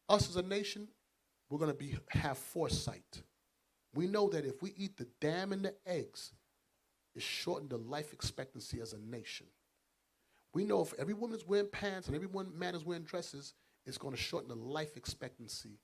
Us as a nation, we're going to have foresight. We know that if we eat the dam and the eggs, it shortened the life expectancy as a nation. We know if every woman is wearing pants and every man is wearing dresses, it's going to shorten the life expectancy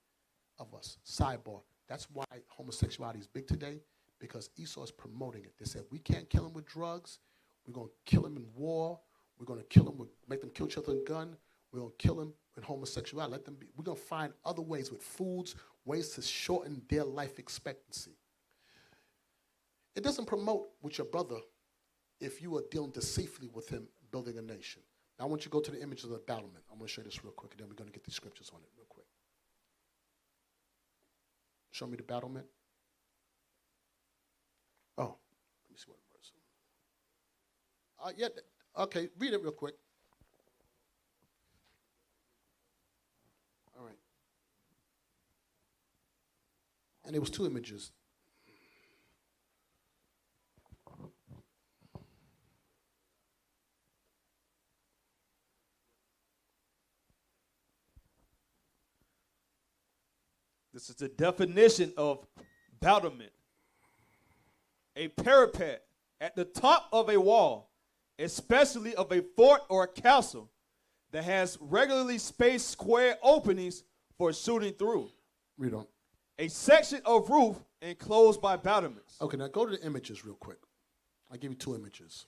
of us. Sidebar. That's why homosexuality is big today, because Esau is promoting it. They said, we can't kill him with drugs. We're going to kill him in war. We're going to kill him make them kill each other with a gun. We're going to kill him in homosexuality. Let them be. We're going to find other ways with foods, ways to shorten their life expectancy. It doesn't promote with your brother if you are dealing deceitfully with him, building a nation. Now, I want you to go to the image of the battlement. I'm going to show you this real quick, and then we're going to get these scriptures on it real quick. Show me the battlement. Oh, let me see what verse. Okay, read it real quick. All right. And there was two images. This is the definition of battlement. A parapet at the top of a wall, especially of a fort or a castle, that has regularly spaced square openings for shooting through. Read on. A section of roof enclosed by battlements. Okay, now go to the images real quick. I'll give you two images.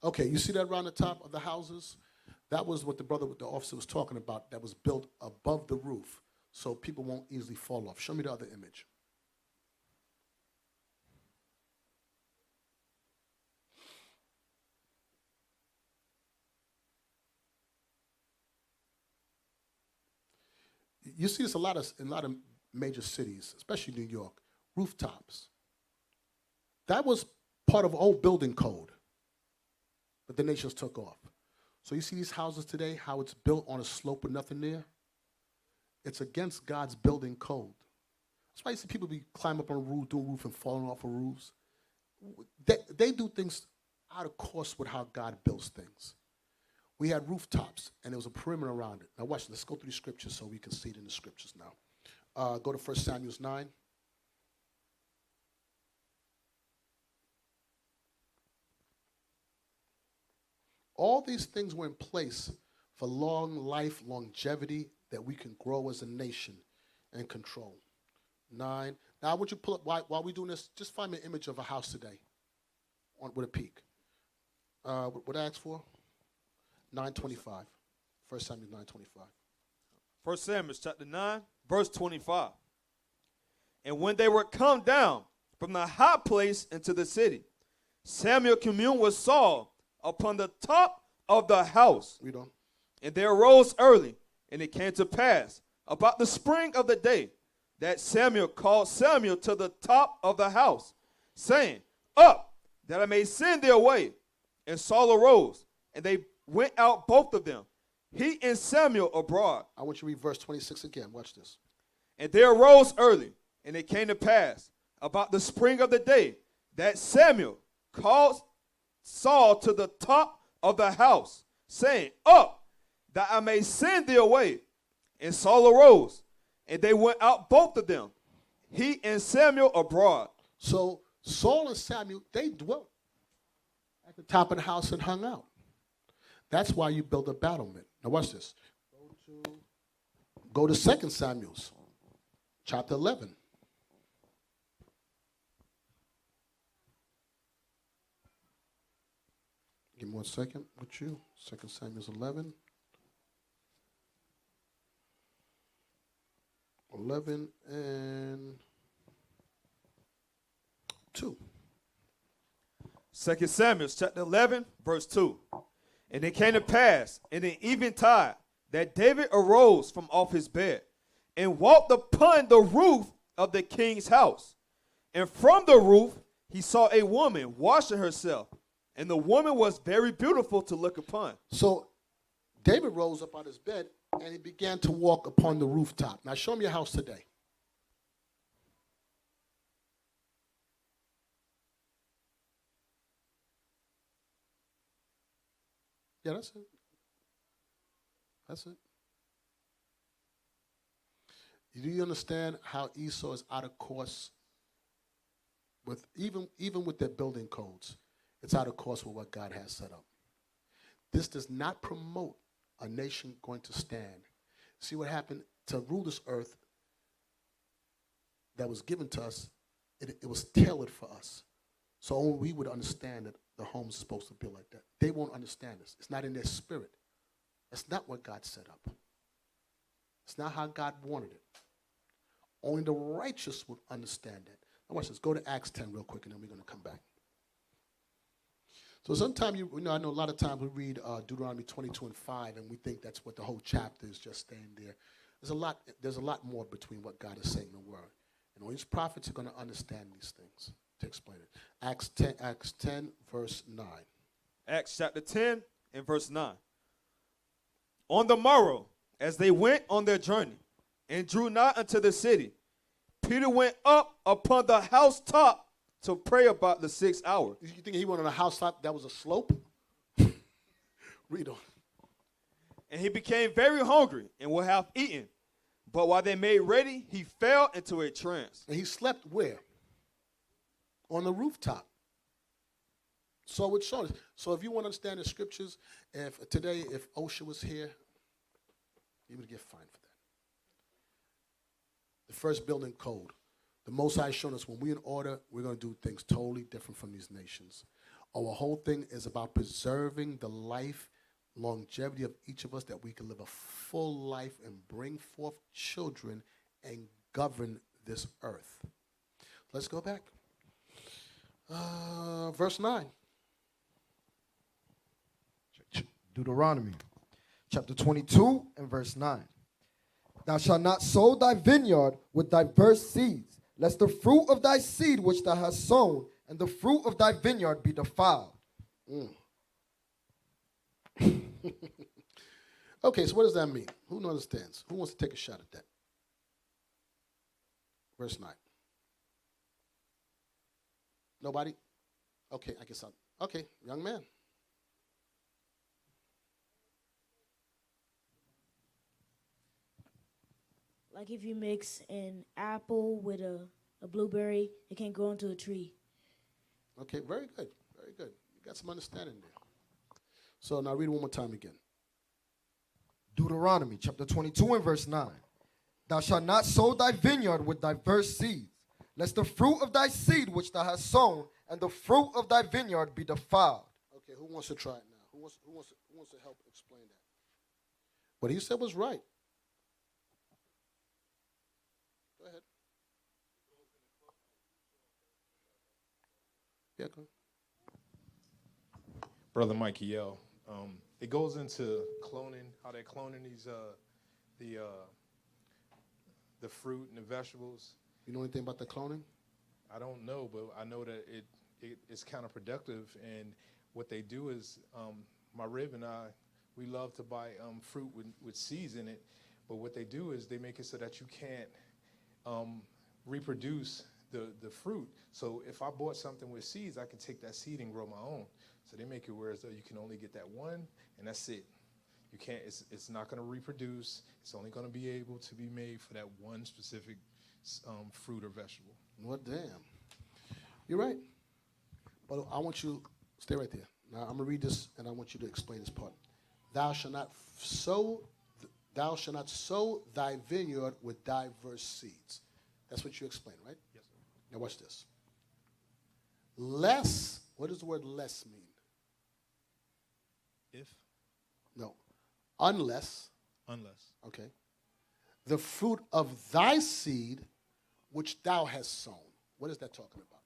Okay, you see that around the top of the houses? That was what the officer was talking about, that was built above the roof so people won't easily fall off. Show me the other image. You see this in a lot of major cities, especially New York, rooftops. That was part of old building code, but the nations took off. So you see these houses today, how it's built on a slope with nothing there? It's against God's building code. That's why you see people be climbing up on a roof, doing roof and falling off of roofs. They do things out of course with how God builds things. We had rooftops, and there was a perimeter around it. Now watch, let's go through the scriptures so we can see it in the scriptures now. Go to 1 Samuel 9. All these things were in place for long life, longevity, that we can grow as a nation and control. 9. Now, I want you to pull up, while we're doing this, just find me an image of a house today with a peak. What I asked for? 9:25. 1 Samuel 9:25. 1 Samuel chapter 9, verse 25. And when they were come down from the high place into the city, Samuel communed with Saul upon the top of the house. Read on. And they arose early, and it came to pass about the spring of the day that Samuel called Samuel to the top of the house, saying, Up, that I may send thee away. And Saul arose, and they went out both of them, he and Samuel abroad. I want you to read verse 26 again. Watch this. And they arose early, and it came to pass about the spring of the day that Samuel called Saul to the top of the house, saying, Up, that I may send thee away. And Saul arose, and they went out both of them, he and Samuel abroad. So Saul and Samuel, they dwelt at the top of the house and hung out. That's why you build a battlement. Now watch this. Go to 2 Samuel, chapter 11. Give me 1 second with you. 2 Samuel 11. 11 and 2. 2 Samuel chapter 11, verse 2. And it came to pass in the eventide that David arose from off his bed and walked upon the roof of the king's house. And from the roof he saw a woman washing herself, and the woman was very beautiful to look upon. So David rose up out of his bed and he began to walk upon the rooftop. Now show me your house today. Yeah, that's it. That's it. Do you understand how Esau is out of course with even with their building codes? It's out of course with what God has set up. This does not promote a nation going to stand. See what happened to rule this earth that was given to us, it was tailored for us. So only we would understand that the home's supposed to be like that. They won't understand this. It's not in their spirit. That's not what God set up. It's not how God wanted it. Only the righteous would understand that. Now watch this. Go to Acts 10 real quick, and then we're going to come back. So sometimes, I know a lot of times we read Deuteronomy 22 and 5, and we think that's what the whole chapter is, just staying there. There's a lot more between what God is saying in the Word. And all these prophets are going to understand these things to explain it. Acts 10, verse 9. Acts chapter 10 and verse 9. On the morrow, as they went on their journey and drew nigh unto the city, Peter went up upon the housetop to pray about the 6th hour. You think he went on a housetop that was a slope? Read on. And he became very hungry and would have eaten. But while they made ready, he fell into a trance. And he slept where? On the rooftop. So it shows. So if you want to understand the scriptures, if OSHA was here, he would get fined for that. The first building code. The Most High showing us when we're in order, we're going to do things totally different from these nations. Our whole thing is about preserving the life, longevity of each of us, that we can live a full life and bring forth children and govern this earth. Let's go back. Verse 9. Deuteronomy chapter 22 and verse 9. Thou shalt not sow thy vineyard with diverse seeds, lest the fruit of thy seed which thou hast sown and the fruit of thy vineyard be defiled. Okay, so what does that mean? Who understands? Who wants to take a shot at that? Verse 9. Nobody? Okay, I guess I'll. Okay, young man. Like if you mix an apple with a blueberry, it can grow into a tree. Okay, very good. Very good. You got some understanding there. So now read it one more time again. Deuteronomy chapter 22 and verse 9. Thou shalt not sow thy vineyard with diverse seeds, lest the fruit of thy seed which thou hast sown and the fruit of thy vineyard be defiled. Okay, who wants to try it now? Who wants to help explain that? What he said was right. Go ahead. Yeah, go. Brother Michael, it goes into cloning, how they're cloning these the fruit and the vegetables. You know anything about the cloning? I don't know, but I know that it's counterproductive. And what they do is, my rib and I, we love to buy fruit with seeds in it. But what they do is they make it so that you can't reproduce the fruit. So if I bought something with seeds, I can take that seed and grow my own. So they make it where as though you can only get that one, and that's it. You can't. It's not going to reproduce. It's only going to be able to be made for that one specific fruit or vegetable. Well, damn. You're right. But I want you stay right there. Now I'm gonna read this, and I want you to explain this part. Thou shalt not sow thy vineyard with diverse seeds. That's what you explained, right? Yes, sir. Now watch this. Less. What does the word less mean? If, No. Unless. okay. The fruit of thy seed, which thou hast sown. What is that talking about?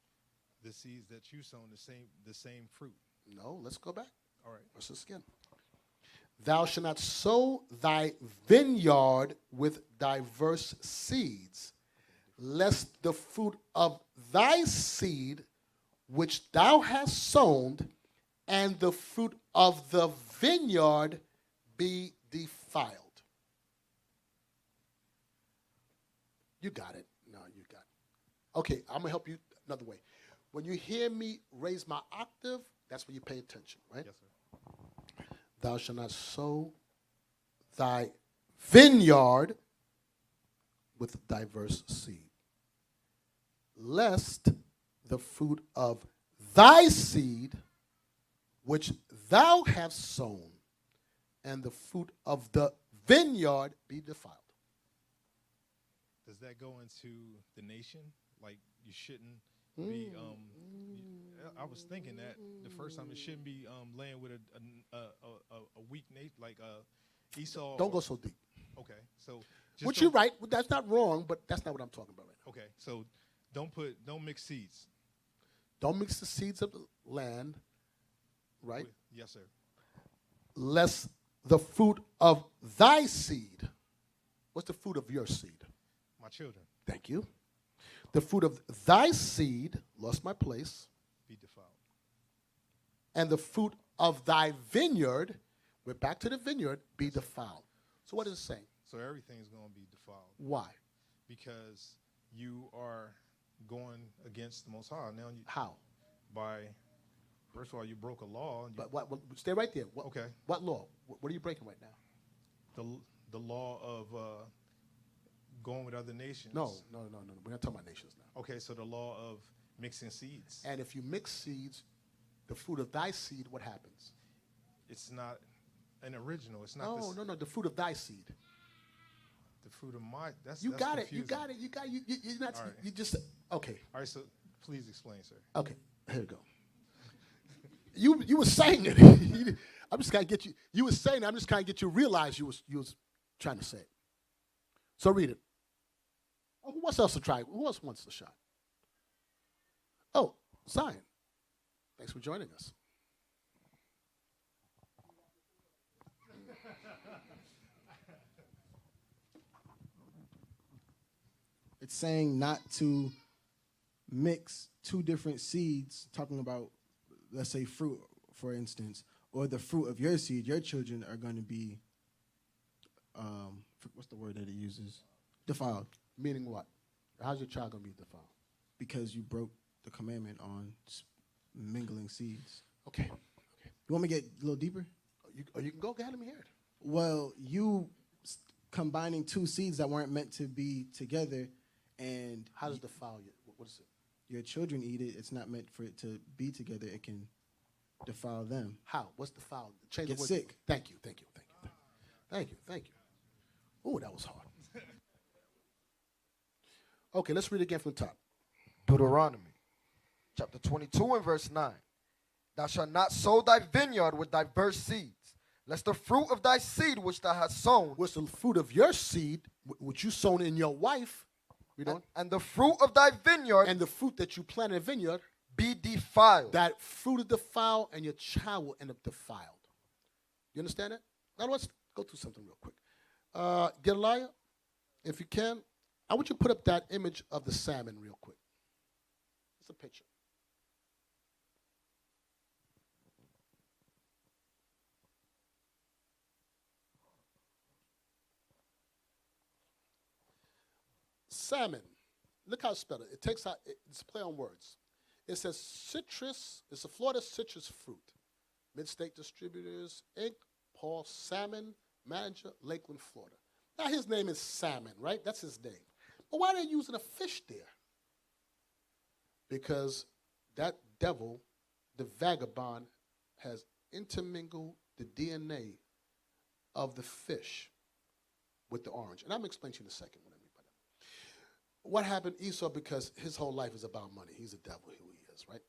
The seeds that you sown, the same fruit. No, let's go back. All right. Watch this again. Thou shalt not sow thy vineyard with diverse seeds, lest the fruit of thy seed, which thou hast sown, and the fruit of the vineyard be defiled. You got it. No, you got it. Okay, I'm going to help you another way. When you hear me raise my octave, that's when you pay attention, right? Yes, sir. thou shalt not sow thy vineyard with diverse seed, lest the fruit of thy seed, which thou hast sown, and the fruit of the vineyard be defiled. Does that go into the nation? Like you shouldn't be. I was thinking that the first time it shouldn't be laying with a weak nation like Esau. Don't go so deep. Okay, so just Which don't- you're right. That's not wrong, but that's not what I'm talking about right now. Okay, so don't mix seeds. Don't mix the seeds of the land, right? Yes, sir. Lest the fruit of thy seed. What's the fruit of your seed? My children Thank you. The fruit of thy seed, lost my place, be defiled. and the fruit of thy vineyard, we're back to the vineyard, be defiled. So what is it saying? So everything's going to be defiled Why? because you are going against the Most High. Now, How? First of all, you broke a law. But what, stay right there. What, Okay. What law? What are you breaking right now? The law of going with other nations. No. We're not talking about nations now. Okay, so the law of mixing seeds. And if you mix seeds, the fruit of thy seed, what happens? It's not an original. It's not. No. The fruit of thy seed. The fruit of my. That's You that's got it. You confusing. got it. You got it. You're not. All right. You just okay. All right, so please explain, sir. Okay. Here we go. You were saying it. I'm just trying to get you. You were saying it. I'm just trying to get you to realize you was trying to say it. So read it. Oh, who else to try? Who else wants a shot? Oh, Zion. Thanks for joining us. It's saying not to mix two different seeds, talking about, let's say, fruit, for instance, or the fruit of your seed. Your children are going to be, what's the word that it uses? Defiled. Meaning what? How's your child going to be defiled? Because you broke the commandment on mingling seeds. Okay. You want me to get a little deeper? You can go ahead. Let me hear it. Well, you combining two seeds that weren't meant to be together, and How does defile you? What is it? your children eat it, it's not meant for it to be together. It can defile them. How? What's defile? Change Get the word. sick. Thank you. Oh, that was hard. Okay, let's read it again from the top. Deuteronomy chapter 22 and verse 9. Thou shalt not sow thy vineyard with diverse seeds, lest the fruit of thy seed which thou hast sown, What's the fruit of your seed, which you sown in your wife, and the fruit of thy vineyard and the fruit that you plant in a vineyard, be defiled. that fruit is defiled, and your child will end up defiled. You understand that? Now let's go through something real quick. Gedaliah, if you can, I want you to put up that image of the salmon real quick. It's a picture. Salmon. Look how it's spelled. It takes out, it's a play on words. It says citrus, it's a Florida citrus fruit. Mid-State Distributors, Inc., Paul Salmon, manager, Lakeland, Florida. Now his name is Salmon, right? That's his name. But why are they using a fish there? Because that devil, the vagabond, has intermingled the DNA of the fish with the orange. And I'm going to explain to you in a second what I mean by that. What happened, Esau, because his whole life is about money. He's a devil, who he is, right?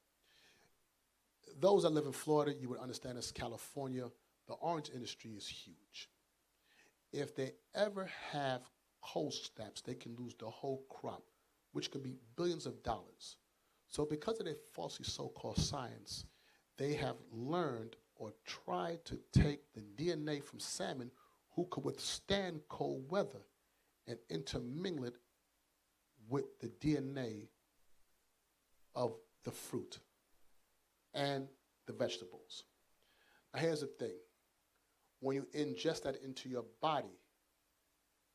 Those that live in Florida, you would understand this, California, the orange industry is huge. If they ever have cold snaps, they can lose the whole crop, which could be billions of dollars. So because of their falsely so-called science, they have learned or tried to take the DNA from salmon who could withstand cold weather and intermingle it with the DNA of the fruit and the vegetables. Now here's the thing. When you ingest that into your body,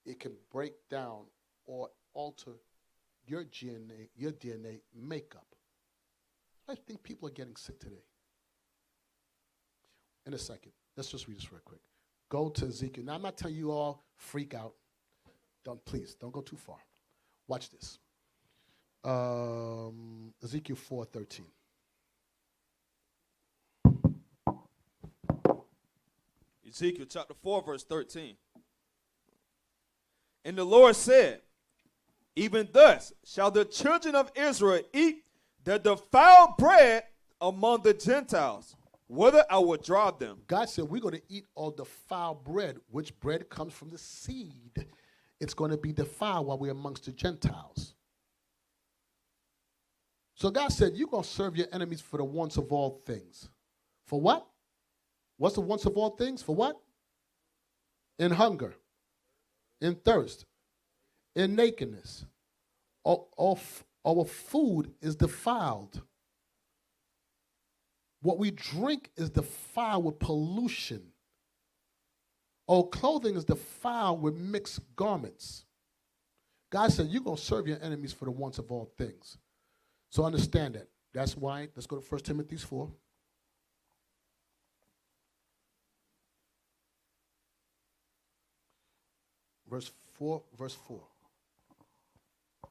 it can break down or alter your DNA makeup. I think people are getting sick today. in a second. Let's just read this real quick. Go to Ezekiel. Now, I'm not telling you all freak out. Please, don't go too far. Watch this. Ezekiel 4:13. Ezekiel chapter 4, verse 13. And the Lord said, even thus shall the children of Israel eat the defiled bread among the Gentiles, whither I will drive them. God said we're going to eat all defiled bread, which bread comes from the seed. It's going to be defiled while we're amongst the Gentiles. So God said you're going to serve your enemies for the wants of all things. For what? What's the wants of all things? For what? In hunger, in thirst, in nakedness. Our food is defiled. What we drink is defiled with pollution. Our clothing is defiled with mixed garments. God said, you're going to serve your enemies for the wants of all things. So understand that. That's why, let's go to 1 Timothy 4. Verse 4.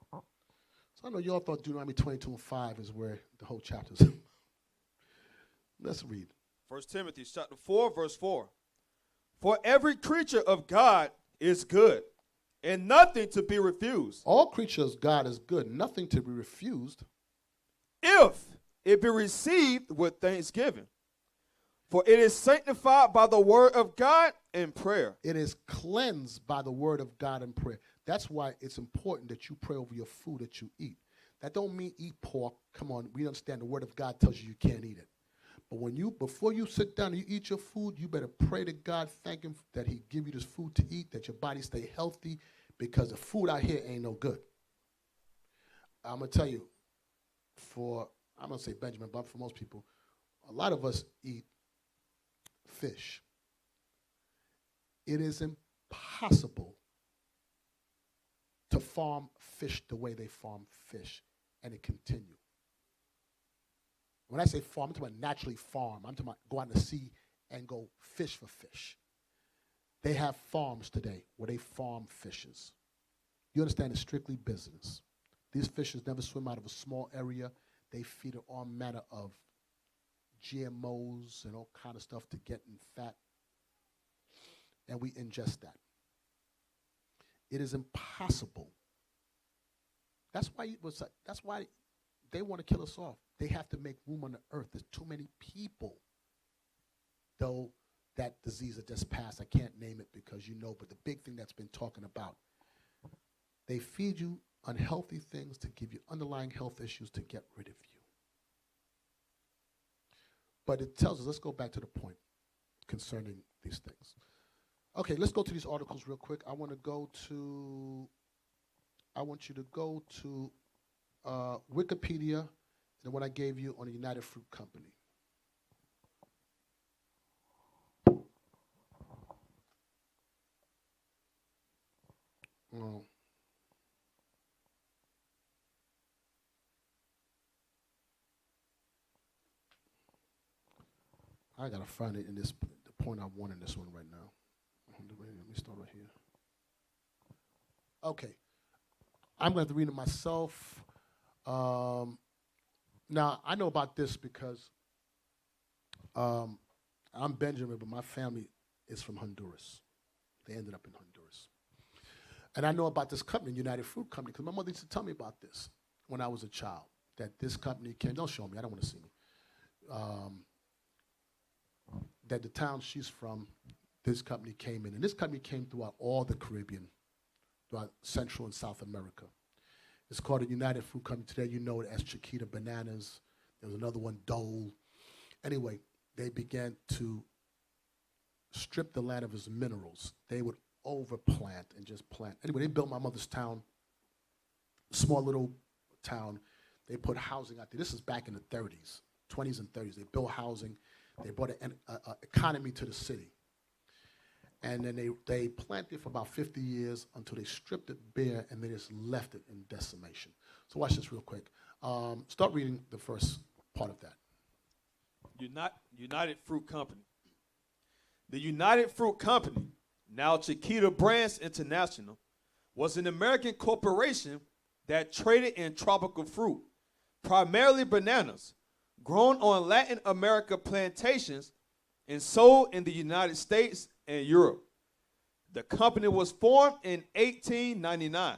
So I know y'all thought Deuteronomy 22:5 is where the whole chapter is. Let's read. 1 Timothy chapter 4, verse 4. For every creature of God is good, and nothing to be refused. All creatures of God is good, nothing to be refused. If it be received with thanksgiving. For it is sanctified by the word of God and prayer. It is cleansed by the word of God and prayer. That's why it's important that you pray over your food that you eat. That don't mean eat pork. Come on, we understand the word of God tells you can't eat it. But before you sit down and you eat your food, you better pray to God, thank him that he give you this food to eat, that your body stay healthy, because the food out here ain't no good. I'm going to tell you, I'm going to say Benjamin, but for most people, a lot of us eat fish. It is impossible to farm fish the way they farm fish and it continue. When I say farm, I'm talking about naturally farm. I'm talking about go out in the sea and go fish for fish. They have farms today where they farm fishes. You understand it's strictly business. These fishes never swim out of a small area. They feed it all manner of GMOs and all kind of stuff to get in fat. And we ingest that. It is impossible. That's why they want to kill us off. They have to make room on the earth. There's too many people. Though that disease that just passed, I can't name it because you know, but the big thing that's been talking about, they feed you unhealthy things to give you underlying health issues to get rid of you. But it tells us, let's go back to the point concerning these things. Okay, let's go to these articles real quick. I want you to go to Wikipedia, the one I gave you on the United Fruit Company. Oh. I gotta find it in the point I want in this one right now. Let me start right here. Okay. I'm going to have to read it myself. Now, I know about this because I'm Benjamin, but my family is from Honduras. They ended up in Honduras. And I know about this company, United Fruit Company, because my mother used to tell me about this when I was a child, that this company came. Don't show me. I don't want to see me. That the town she's from, this company came in. And this company came throughout all the Caribbean, throughout Central and South America. It's called the United Fruit Company. Today you know it as Chiquita Bananas. There was another one, Dole. Anyway, they began to strip the land of its minerals. They would overplant and just plant. Anyway, they built my mother's town, small little town. They put housing out there. This is back in the 30s, 20s and 30s. They built housing. They brought an economy to the city. And then they planted for about 50 years until they stripped it bare and they just left it in decimation. So watch this real quick. Start reading the first part of that. United Fruit Company. The United Fruit Company, now Chiquita Brands International, was an American corporation that traded in tropical fruit, primarily bananas, grown on Latin America plantations and sold in the United States and Europe. The company was formed in 1899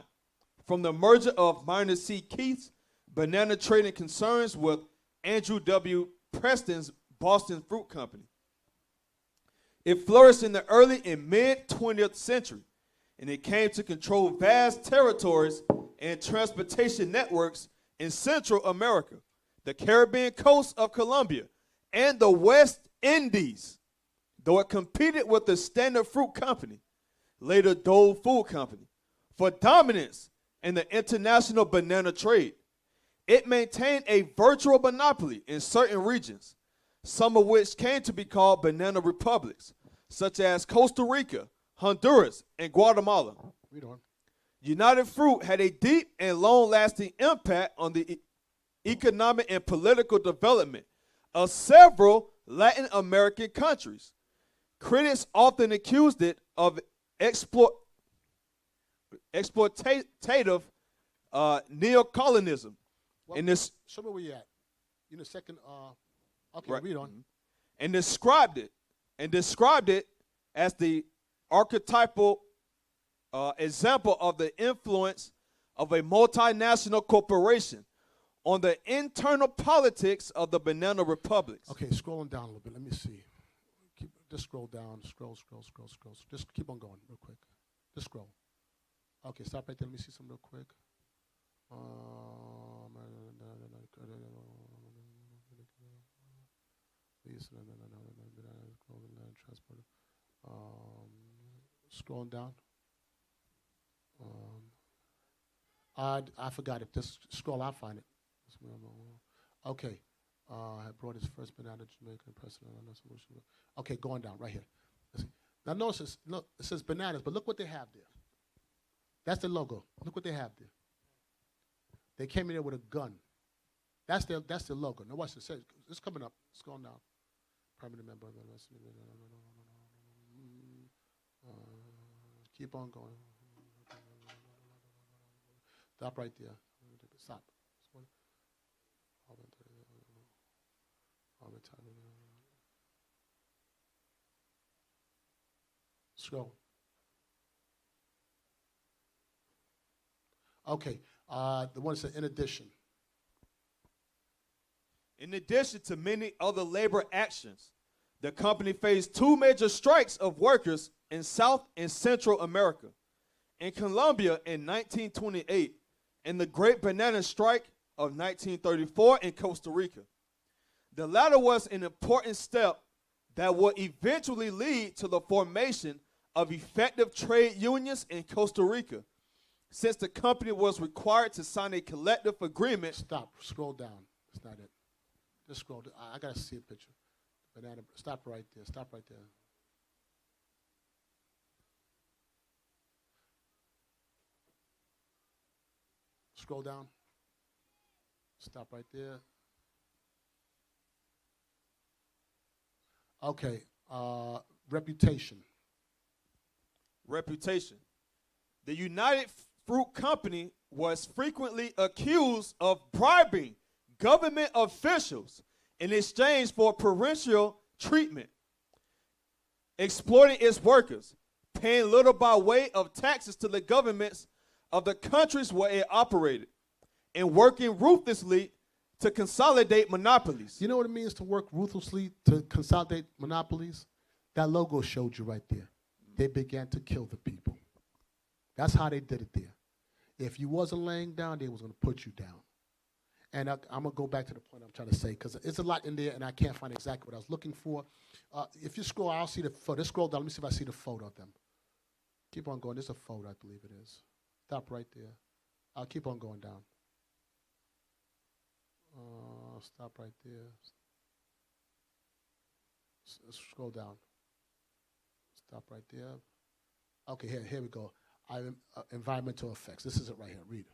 from the merger of Minor C. Keith's banana trading concerns with Andrew W. Preston's Boston Fruit Company. It flourished in the early and mid-20th century, and it came to control vast territories and transportation networks in Central America, the Caribbean coast of Colombia, and the West Indies, though it competed with the Standard Fruit Company, later Dole Food Company, for dominance in the international banana trade. It maintained a virtual monopoly in certain regions, some of which came to be called banana republics, such as Costa Rica, Honduras, and Guatemala. Read on. United Fruit had a deep and long-lasting impact on the economic and political development of several Latin American countries. Critics often accused it of exploitative neocolonialism. Well, in this, show me where you at. In a second. Okay, right, read on. and described it as the archetypal example of the influence of a multinational corporation on the internal politics of the banana republics. Okay, scrolling down a little bit. Let me see. Just scroll down. Scroll. Just keep on going real quick. Just scroll. Okay, stop right there. Let me see something real quick. Scrolling down. I forgot it. Just scroll. I'll find it. Okay. I brought his first banana to Jamaica president. Okay, going down right here. Now notice, look, it says bananas, but look what they have there. That's the logo. Look what they have there. They came in there with a gun. That's their logo. Now watch this. It's coming up. It's going down. Permanent member. Keep on going. Stop right there. Stop. Scroll. Okay. The one that said in addition. In addition to many other labor actions, the company faced two major strikes of workers in South and Central America. In Colombia in 1928, and the Great Banana Strike of 1934 in Costa Rica. The latter was an important step that would eventually lead to the formation of effective trade unions in Costa Rica, since the company was required to sign a collective agreement. Stop. Scroll down. That's not it. Just scroll. I got to see a picture. Banana. Stop right there. Stop right there. Scroll down. Stop right there. Okay. Reputation. Reputation. The United Fruit Company was frequently accused of bribing government officials in exchange for preferential treatment, exploiting its workers, paying little by way of taxes to the governments of the countries where it operated, and working ruthlessly to consolidate monopolies. You know what it means to work ruthlessly to consolidate monopolies? That logo showed you right there. They began to kill the people. That's how they did it there. If you wasn't laying down, they was going to put you down. And I'm going to go back to the point I'm trying to say, because there's a lot in there, and I can't find exactly what I was looking for. If you scroll, I'll see the photo. Just scroll down. Let me see if I see the photo of them. Keep on going. There's a photo, I believe it is. Stop right there. I'll keep on going down. Stop right there. Scroll down. Stop right there. Okay, here we go. Environmental effects. This is it right here. Read.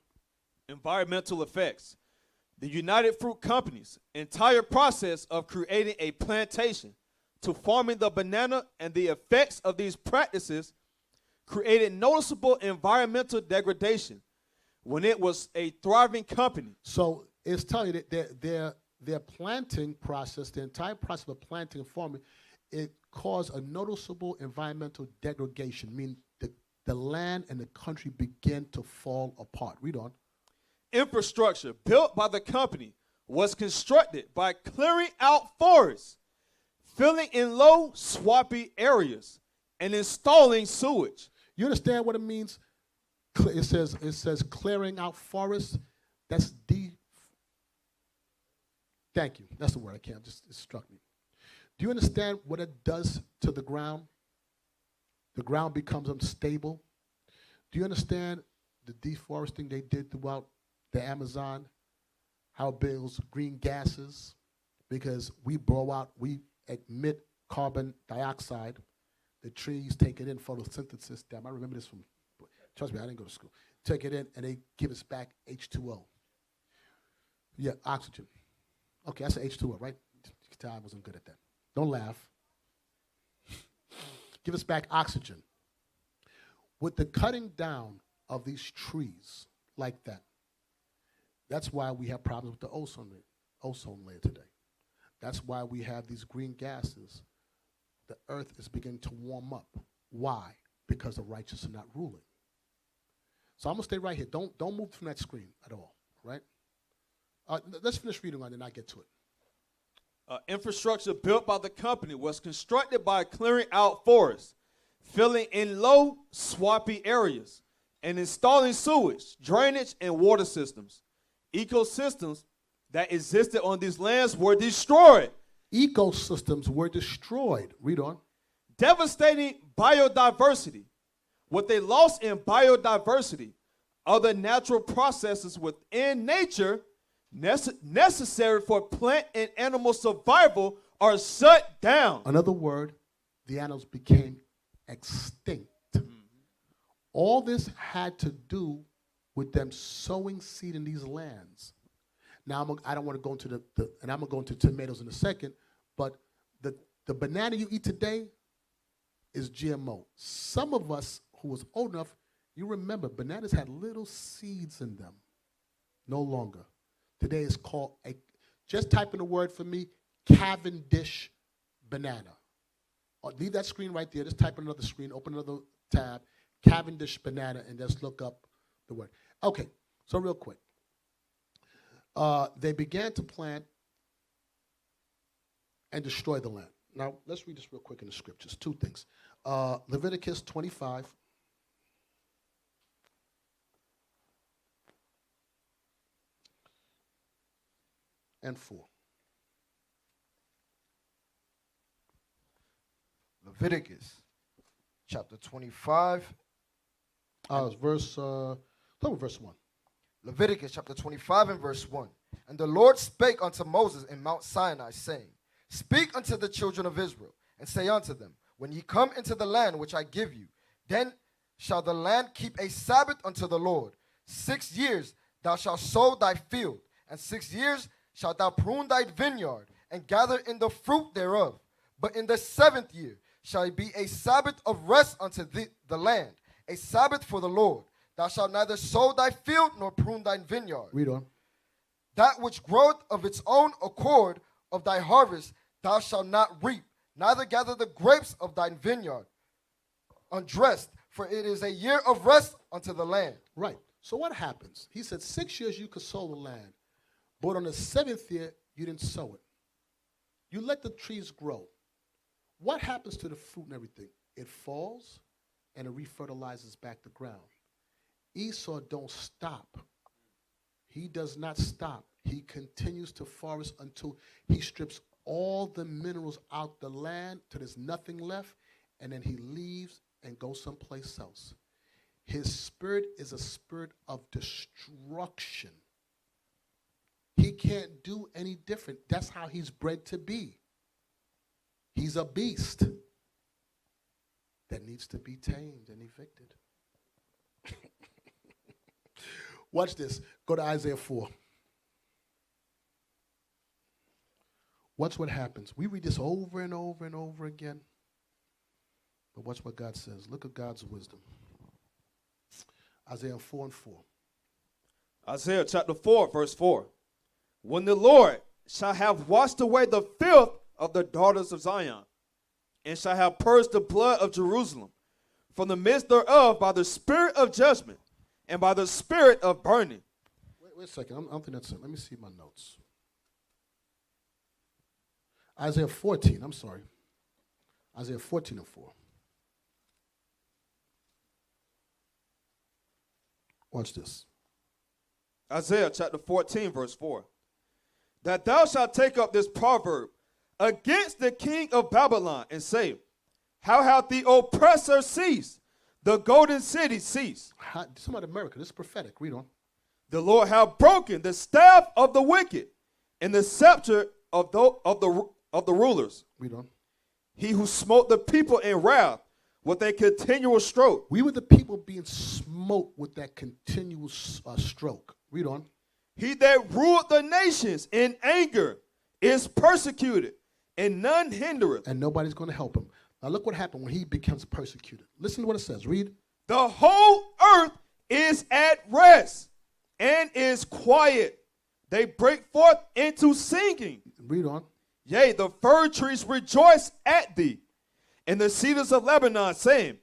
Environmental effects. The United Fruit Company's entire process of creating a plantation to farming the banana, and the effects of these practices created noticeable environmental degradation when it was a thriving company. So it's telling you that their planting process, the entire process of planting and farming, it caused a noticeable environmental degradation, meaning the land and the country began to fall apart. Read on. Infrastructure built by the company was constructed by clearing out forests, filling in low, swampy areas, and installing sewage. You understand what it means? It says clearing out forests. That's Thank you. That's the word I can't. It struck me. Do you understand what it does to the ground? The ground becomes unstable. Do you understand the deforesting they did throughout the Amazon? How it builds green gases because we emit carbon dioxide. The trees take it in, photosynthesis. Damn, I remember this from, trust me, I didn't go to school. Take it in and they give us back H2O. Yeah, oxygen. Okay, I said H2O, right? You can tell I wasn't good at that. Don't laugh. Give us back oxygen. With the cutting down of these trees like that, that's why we have problems with the ozone layer today. That's why we have these green gases. The earth is beginning to warm up. Why? Because the righteous are not ruling. So I'm going to stay right here. Don't move from that screen at all, right? Let's finish reading on and I'll get to it. Infrastructure built by the company was constructed by clearing out forests, filling in low, swampy areas, and installing sewage, drainage, and water systems. Ecosystems that existed on these lands were destroyed. Ecosystems were destroyed. Read on. Devastating biodiversity. What they lost in biodiversity are the natural processes within nature necessary for plant and animal survival are shut down. Another word, the animals became extinct. All this had to do with them sowing seed in these lands. Now, I don't want to go into and I'm going to go into tomatoes in a second, but the banana you eat today is GMO. Some of us who was old enough, you remember bananas had little seeds in them. No longer. Today it's called, just type in the word for me, Cavendish banana. Leave that screen right there. Just type in another screen, open another tab, Cavendish banana, and just look up the word. Okay, so real quick. They began to plant and destroy the land. Now, let's read this real quick in the scriptures. Two things. Leviticus 25. And 4. Leviticus chapter 25. It's verse 1. Leviticus chapter 25 and verse 1. And the Lord spake unto Moses in Mount Sinai, saying, Speak unto the children of Israel, and say unto them, When ye come into the land which I give you, then shall the land keep a Sabbath unto the Lord. 6 years thou shalt sow thy field, and 6 years shalt thou prune thy vineyard, and gather in the fruit thereof. But in the 7th year shall it be a Sabbath of rest unto the land, a Sabbath for the Lord. Thou shalt neither sow thy field nor prune thine vineyard. Read on. That which groweth of its own accord of thy harvest thou shalt not reap, neither gather the grapes of thine vineyard undressed, for it is a year of rest unto the land. Right. So what happens? He said 6 years you could sow the land, but on the 7th year you didn't sow it. You let the trees grow. What happens to the fruit and everything? It falls and it refertilizes back the ground. Esau don't stop. He does not stop. He continues to forest until he strips all the minerals out the land till there's nothing left, and then he leaves and goes someplace else. His spirit is a spirit of destruction. He can't do any different. That's how he's bred to be. He's a beast that needs to be tamed and evicted. Watch this. Go to Isaiah 4. watch what happens. We read this over and over and over again. But watch what God says. Look at God's wisdom. Isaiah 4 and 4. Isaiah chapter 4, verse 4. When the Lord shall have washed away the filth of the daughters of Zion, and shall have purged the blood of Jerusalem from the midst thereof by the spirit of judgment and by the spirit of burning. Wait a second. I don't think that's it. Let me see my notes. Isaiah 14. I'm sorry. Isaiah 14 and 4. Watch this. Isaiah chapter 14, verse 4. That thou shalt take up this proverb against the king of Babylon, and say, how hath the oppressor ceased? The golden city ceased. Somebody America, this is prophetic. Read on. The Lord hath broken the staff of the wicked, and the scepter of the rulers. Read on. He who smote the people in wrath with a continual stroke. We were the people being smote with that continuous stroke. Read on. He that ruled the nations in anger is persecuted, and none hindereth. And nobody's going to help him. Now look what happened when he becomes persecuted. Listen to what it says. Read. The whole earth is at rest and is quiet. They break forth into singing. Read on. Yea, the fir trees rejoice at thee, and the cedars of Lebanon, saying,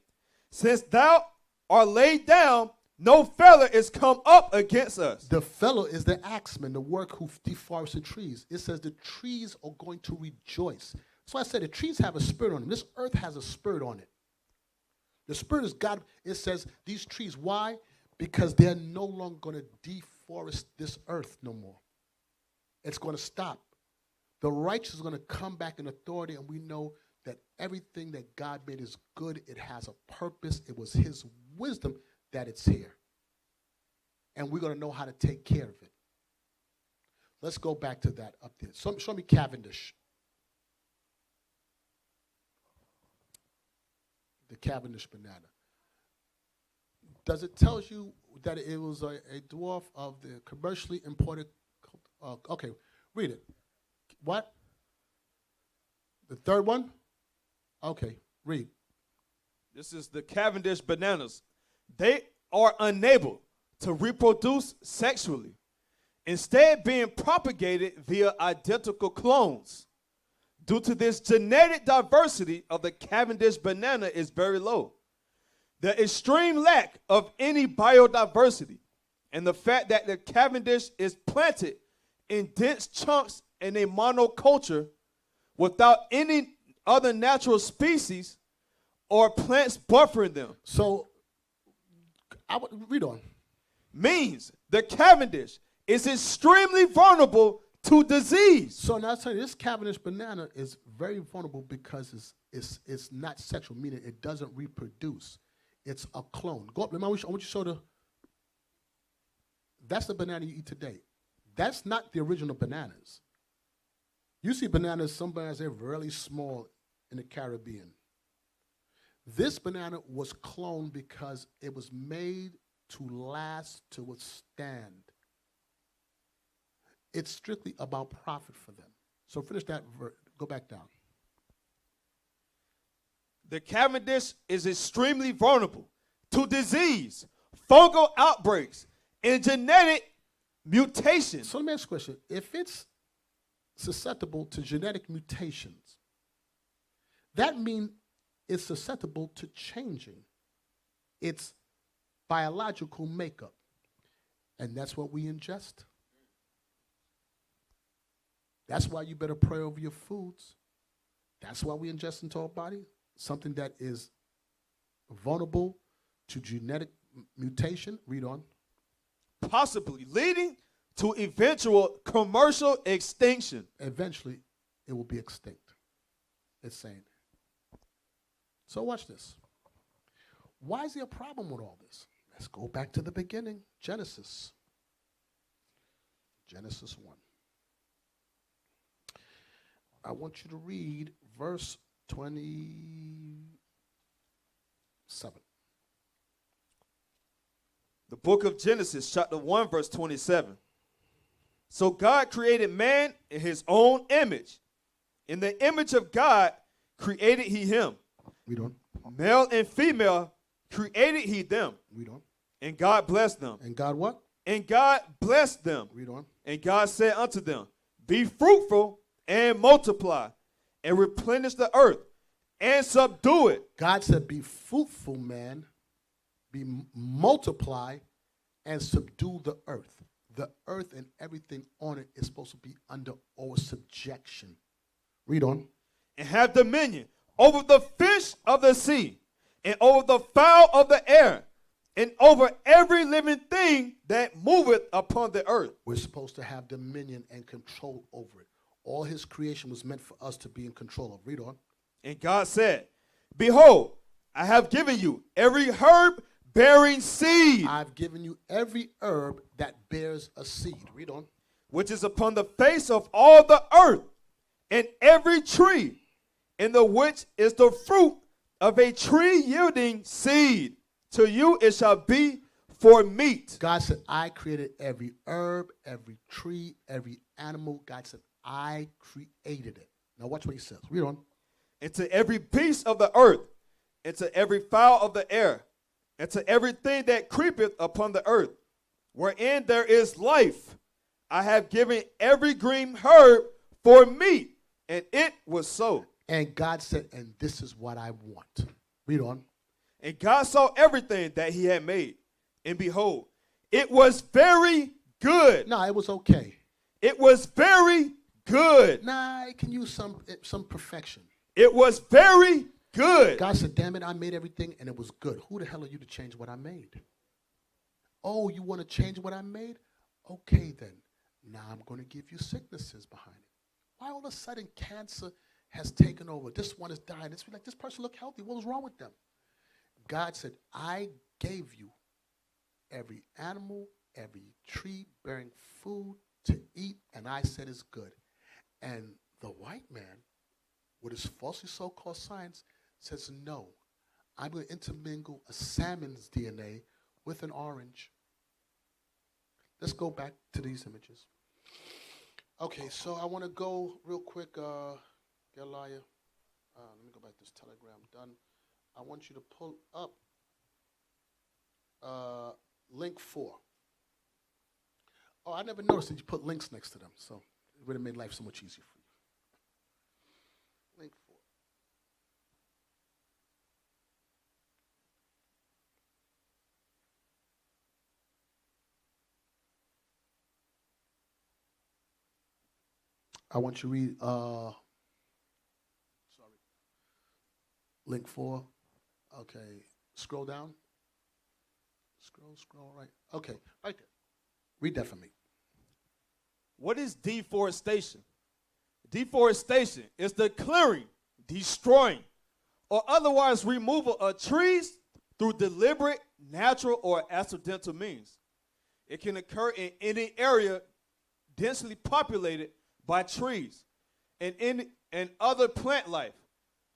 since thou art laid down, no fellow is come up against us. The fellow is the axeman, the work who deforests the trees. It says the trees are going to rejoice. So I said the trees have a spirit on them. This earth has a spirit on it. The spirit is God. It says these trees. Why? Because they're no longer going to deforest this earth no more. It's going to stop. The righteous is going to come back in authority, and we know that everything that God made is good. It has a purpose. It was his wisdom that it's here. And we're going to know how to take care of it. Let's go back to that up there. Show me Cavendish. The Cavendish banana. Does it tell you that it was a dwarf of the commercially imported? Okay, read it. What? The third one? Okay, read. This is the Cavendish bananas. They are unable to reproduce sexually, instead being propagated via identical clones. Due to this, genetic diversity of the Cavendish banana is very low. The extreme lack of any biodiversity and the fact that the Cavendish is planted in dense chunks in a monoculture without any other natural species or plants buffering them. So, read on. Means the Cavendish is extremely vulnerable to disease. So now I'm telling you, this Cavendish banana is very vulnerable because it's not sexual, meaning it doesn't reproduce. It's a clone. Go up. I want you to show the. That's the banana you eat today. That's not the original bananas. You see bananas, some bananas, they're really small in the Caribbean. This banana was cloned because it was made to last, to withstand. It's strictly about profit for them. So finish that, go back down. The Cavendish is extremely vulnerable to disease, fungal outbreaks, and genetic mutations. So let me ask you a question. If it's susceptible to genetic mutations, that means it's susceptible to changing its biological makeup. And that's what we ingest. That's why you better pray over your foods. That's why we ingest into our body something that is vulnerable to genetic mutation. Read on. Possibly leading to eventual commercial extinction. Eventually, it will be extinct. It's saying. So watch this. Why is there a problem with all this? Let's go back to the beginning. Genesis. Genesis 1. I want you to read verse 27. The book of Genesis, chapter 1, verse 27. So God created man in his own image. In the image of God created he him. Read on. Male and female created he them. Read on. And God blessed them. And God what? And God blessed them. Read on. And God said unto them, be fruitful and multiply and replenish the earth and subdue it. God said, be fruitful, man. Multiply and subdue the earth. The earth and everything on it is supposed to be under our subjection. Read on. And have dominion over the fish of the sea, and over the fowl of the air, and over every living thing that moveth upon the earth. We're supposed to have dominion and control over it. All his creation was meant for us to be in control of. Read on. And God said, behold, I have given you every herb bearing seed, I've given you every herb that bears a seed. Read on. which is upon the face of all the earth, and every tree, in the which is the fruit of a tree yielding seed. To you it shall be for meat. God said, I created every herb, every tree, every animal. God said, I created it. Now watch what he says. Read on. And to every beast of the earth, and to every fowl of the air, and to everything that creepeth upon the earth, wherein there is life, I have given every green herb for meat. And it was so. And God said, and this is what I want. Read on. And God saw everything that he had made, and behold, it was very good. No, it was okay. It was very good. Nah, it can use some perfection. It was very good. God said, damn it, I made everything and it was good. Who the hell are you to change what I made? Oh, you want to change what I made? Okay, then. Now I'm going to give you sicknesses behind it. Why all of a sudden cancer has taken over? This one is dying. It's like, this person look healthy. What was wrong with them? God said, I gave you every animal, every tree bearing food to eat, and I said it's good. And the white man, with his falsely so-called science, says, no, I'm going to intermingle a salmon's DNA with an orange. Let's go back to these images. Okay, so I want to go real quick, Goliah. Let me go back to this telegram. Done. I want you to pull up link 4. Oh, I never noticed that you put links next to them, so it would have made life so much easier for you. Link 4. I want you to read, link 4. Okay, scroll down. Scroll, right. Okay, right there. Read that for me. What is deforestation? Deforestation is the clearing, destroying, or otherwise removal of trees through deliberate, natural, or accidental means. It can occur in any area densely populated by trees and other plant life,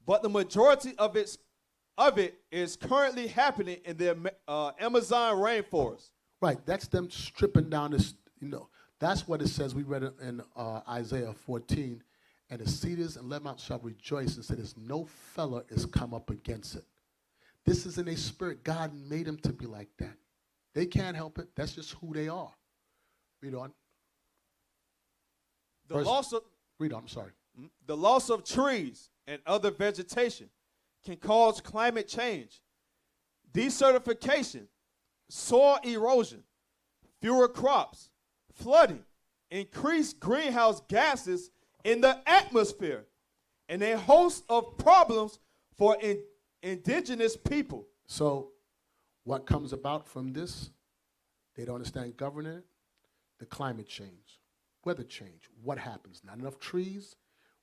but the majority of it is currently happening in the Amazon rainforest. Right, that's them stripping down this, that's what it says. We read it in Isaiah 14, and the cedars and Lebanon shall rejoice and say there's no fella is come up against it. This is in a spirit. God made them to be like that. They can't help it. That's just who they are. Read on. Read on, I'm sorry. The loss of trees and other vegetation can cause climate change, desertification, soil erosion, fewer crops, flooding, increased greenhouse gases in the atmosphere, and a host of problems for indigenous people. So what comes about from this, they don't understand governing it, the climate change, weather change. What happens? Not enough trees.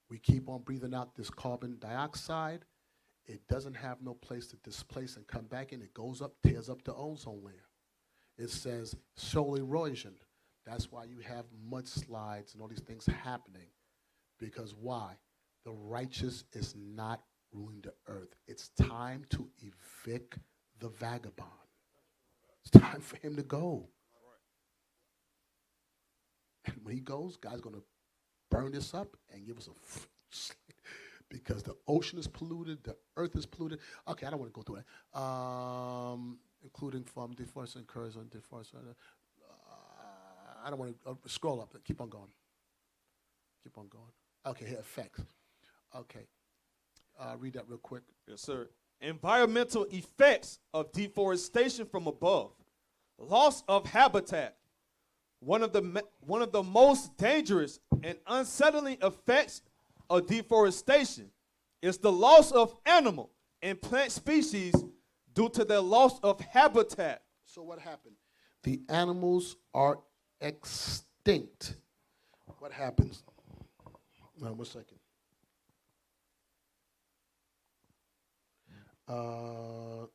We keep on breathing out this carbon dioxide. It doesn't have no place to displace and come back in. It goes up, tears up the ozone layer. It says soil erosion. That's why you have mudslides and all these things happening. Because why? The righteous is not ruling the earth. It's time to evict the vagabond. It's time for him to go. And when he goes, God's going to burn this up and give us Because the ocean is polluted, the earth is polluted. Okay, I don't want to go through that. Including from deforestation occurs on deforestation. I don't want to scroll up. Keep on going. Keep on going. Okay, here, effects. Okay. Read that real quick. Yes, sir. Environmental effects of deforestation from above. Loss of habitat. One of the most dangerous and unsettling effects of deforestation is the loss of animal and plant species due to their loss of habitat. So what happened? The animals are extinct. What happens? Now, 1 second. I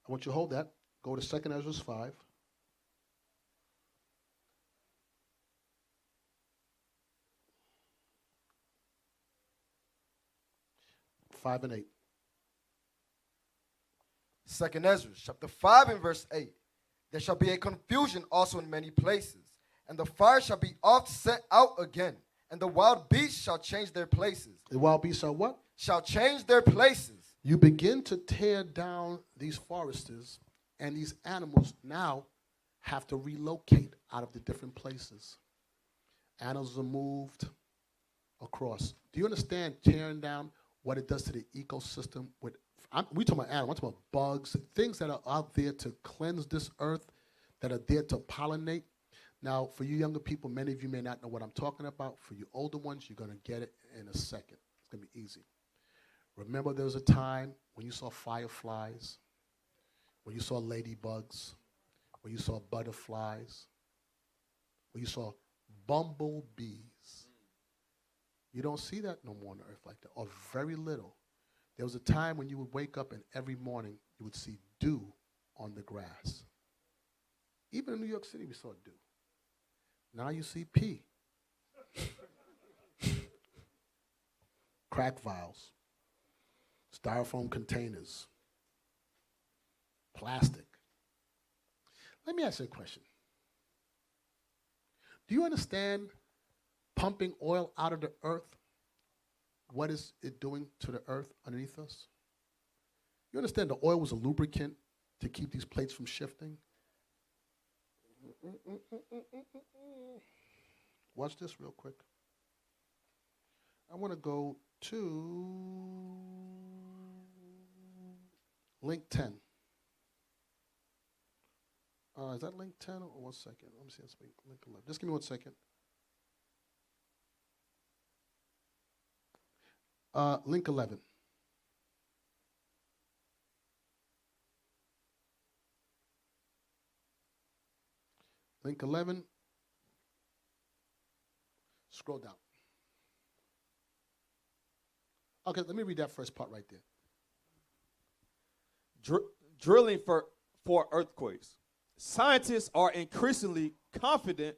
want you to hold that. Go to 2 Ezra 5. 5 and 8. 2 Ezra, chapter 5 and verse 8. There shall be a confusion also in many places, and the fire shall be oft set out again, and the wild beasts shall change their places. The wild beasts shall what? Shall change their places. You begin to tear down these foresters, and these animals now have to relocate out of the different places. Animals are moved across. Do you understand tearing down what it does to the ecosystem? We talking about animals, I'm talking about bugs, things that are out there to cleanse this earth, that are there to pollinate. Now, for you younger people, many of you may not know what I'm talking about. For you older ones, you're going to get it in a second. It's going to be easy. Remember there was a time when you saw fireflies, when you saw ladybugs, when you saw butterflies, when you saw bumblebees. You don't see that no more on the earth like that, or very little. There was a time when you would wake up and every morning you would see dew on the grass. Even in New York City we saw dew. Now you see pee. Crack vials. Styrofoam containers. Plastic. Let me ask you a question. Do you understand pumping oil out of the earth? What is it doing to the earth underneath us? You understand the oil was a lubricant to keep these plates from shifting? Watch this real quick. I want to go to link 10. Is that link 10 or 1 second? Let me see. That's link 11. Just give me 1 second. Link 11. Link 11. Scroll down. Okay, let me read that first part right there. Drilling for earthquakes. Scientists are increasingly confident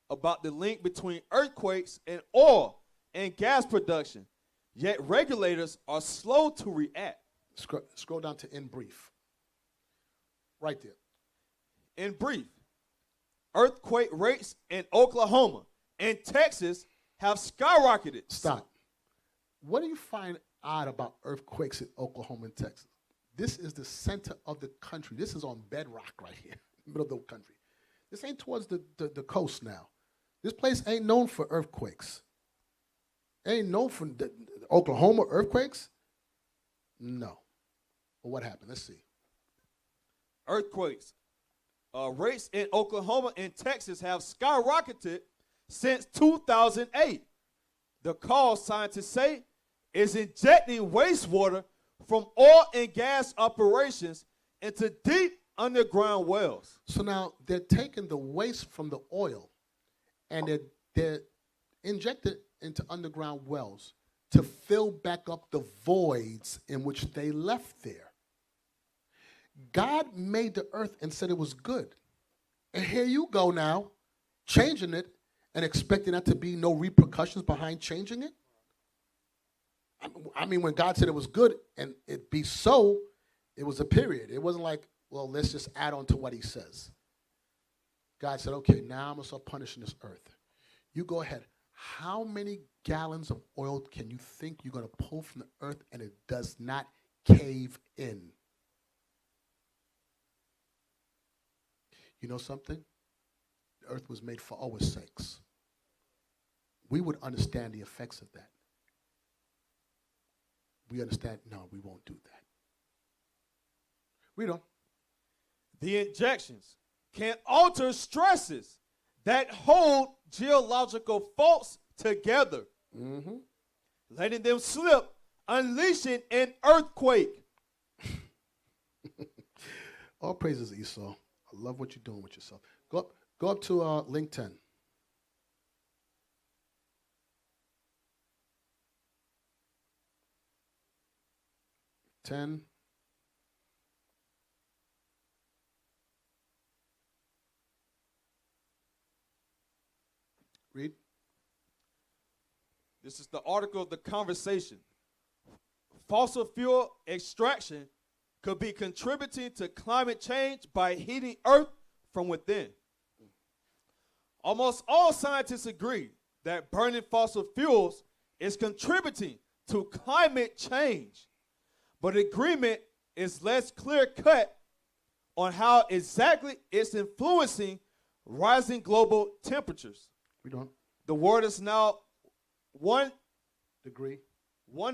about the link between earthquakes and oil and gas production, yet regulators are slow to react. Scroll down to in brief. Right there. In brief, earthquake rates in Oklahoma and Texas have skyrocketed. Stop. What do you find odd about earthquakes in Oklahoma and Texas? This is the center of the country. This is on bedrock right here, middle of the country. This ain't towards the coast now. This place ain't known for earthquakes. Ain't known for the Oklahoma earthquakes? No. Well, what happened? Let's see. Earthquakes. Rates in Oklahoma and Texas have skyrocketed since 2008. The cause, scientists say, is injecting wastewater from oil and gas operations into deep underground wells. So now they're taking the waste from the oil and they're injecting it into underground wells to fill back up the voids in which they left there. God made the earth and said it was good. And here you go now, changing it and expecting that to be no repercussions behind changing it? I mean, when God said it was good and it be so, it was a period. It wasn't like, well, let's just add on to what he says. God said, okay, now I'm going to start punishing this earth. You go ahead. How many gallons of oil can you think you're going to pull from the earth and it does not cave in? You know something? The earth was made for our sakes. We would understand the effects of that. We understand, no, we won't do that. Read on. The injections can alter stresses that hold geological faults together, letting them slip, unleashing an earthquake. All praises, Esau. I love what you're doing with yourself. Go up to link 10. Read. This is the article of the conversation. Fossil fuel extraction could be contributing to climate change by heating Earth from within. Almost all scientists agree that burning fossil fuels is contributing to climate change, but agreement is less clear-cut on how exactly it's influencing rising global temperatures. Read on. The world is now 1 degree warmer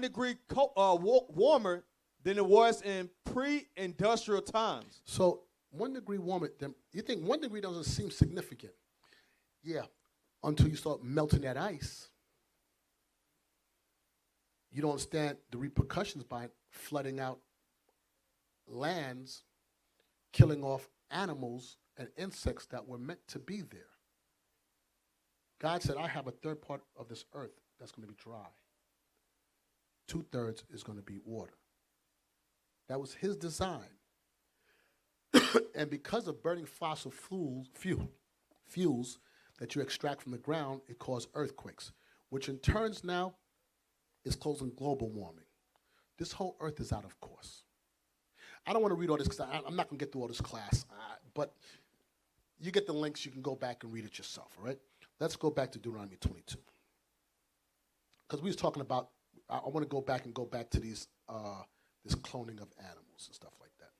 than it was in pre-industrial times. So 1 degree warmer, you think 1 degree doesn't seem significant. Yeah, until you start melting that ice. You don't understand the repercussions by flooding out lands, killing off animals and insects that were meant to be there. God said, I have a third part of this earth that's going to be dry. 2/3 is going to be water. That was his design. And because of burning fossil fuels that you extract from the ground, it caused earthquakes, which in turns now is causing global warming. This whole earth is out of course. I don't want to read all this because I'm not going to get through all this class, but you get the links. You can go back and read it yourself, all right? Let's go back to Deuteronomy 22. Because we was talking about, I want to go back to these, this cloning of animals and stuff like that.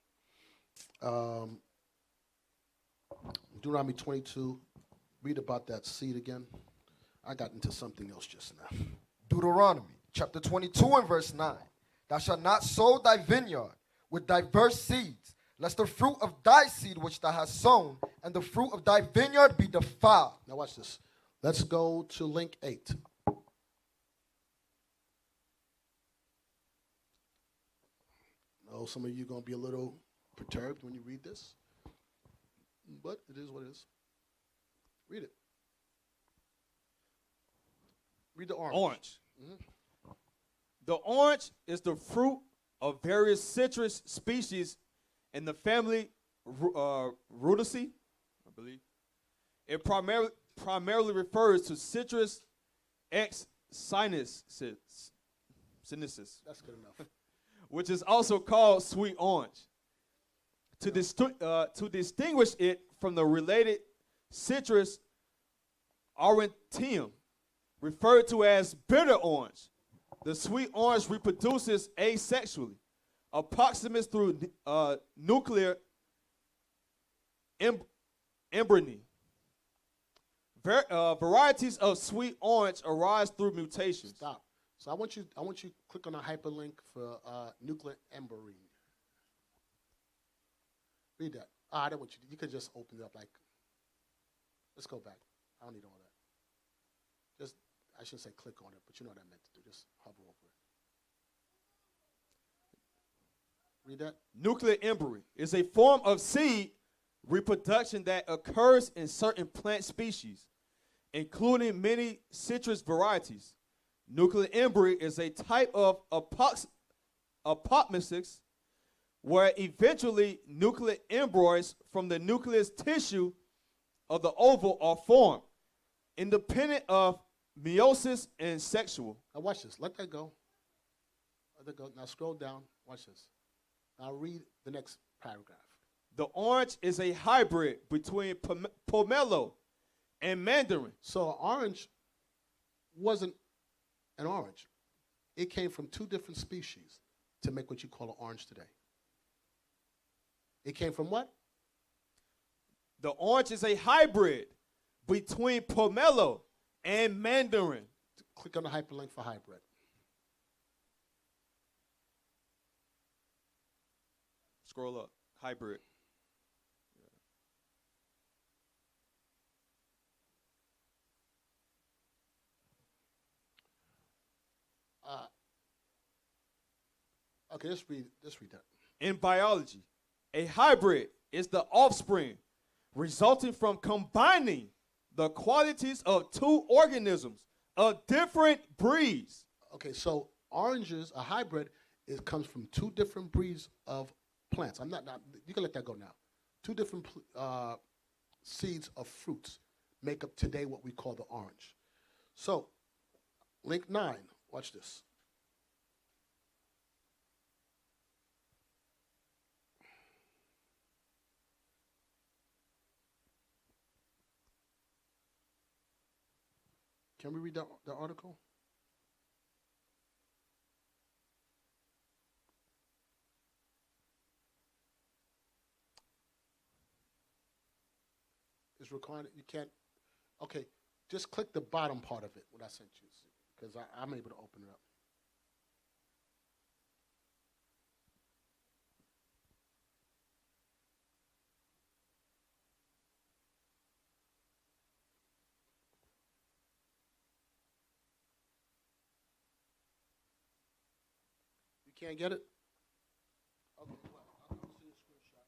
Deuteronomy 22, read about that seed again. I got into something else just now. Deuteronomy chapter 22 and verse 9. Thou shalt not sow thy vineyard with diverse seeds, lest the fruit of thy seed which thou hast sown and the fruit of thy vineyard be defiled. Now watch this. Let's go to link 8. Oh, some of you are going to be a little perturbed when you read this, but it is what it is. Read it. Read the orange. Orange. Mm-hmm. The orange is the fruit of various citrus species in the family Rutaceae, I believe. It primarily refers to Citrus X sinensis. That's good enough. Which is also called sweet orange. To distinguish it from the related Citrus aurantium, referred to as bitter orange, the sweet orange reproduces asexually, approximates through nuclear embryony. Varieties of sweet orange arise through mutations. Stop. So I want you to click on a hyperlink for nuclear embryony. Read that. I don't want you. You could just open it up like. Let's go back. I don't need all that. Just I shouldn't say click on it, but you know what I meant to do. Just hover over it. Read that. Nuclear embryony is a form of seed reproduction that occurs in certain plant species, including many citrus varieties. Nuclear embryo is a type of apoptosis where eventually nuclear embryos from the nucleus tissue of the ovule are formed, independent of meiosis and sexual. Now watch this. Let that go. Let that go. Now scroll down. Watch this. Now read the next paragraph. The orange is a hybrid between pomelo and mandarin. So orange wasn't an orange. It came from two different species to make what you call an orange today. It came from what? The orange is a hybrid between pomelo and mandarin. Click on the hyperlink for hybrid. Scroll up. Hybrid. Okay, let's read that. In biology, a hybrid is the offspring resulting from combining the qualities of two organisms of different breeds. Okay, so oranges, a hybrid, comes from two different breeds of plants. You can let that go now. Two different seeds of fruits make up today what we call the orange. So, link 9, watch this. Can we read the article? It's required. You can't. Okay, just click the bottom part of it, what I sent you, because I'm able to open it up. You can't get it? Okay, well, I'll send you a screenshot.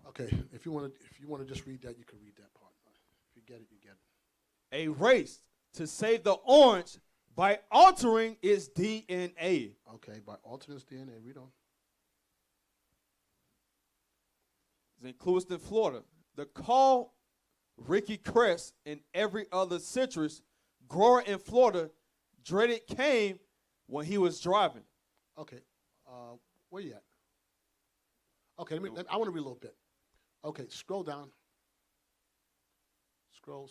Okay, if you want to just read that, you can read that part. If you get it, you get it. A race to save the orange by altering its DNA. Okay, by altering its DNA, read on. It's in Clewiston, Florida. The call Ricky Crest and every other citrus grower in Florida dreaded came when he was driving. Okay, where you at? Okay, I want to read a little bit. Okay, scroll down. Scroll.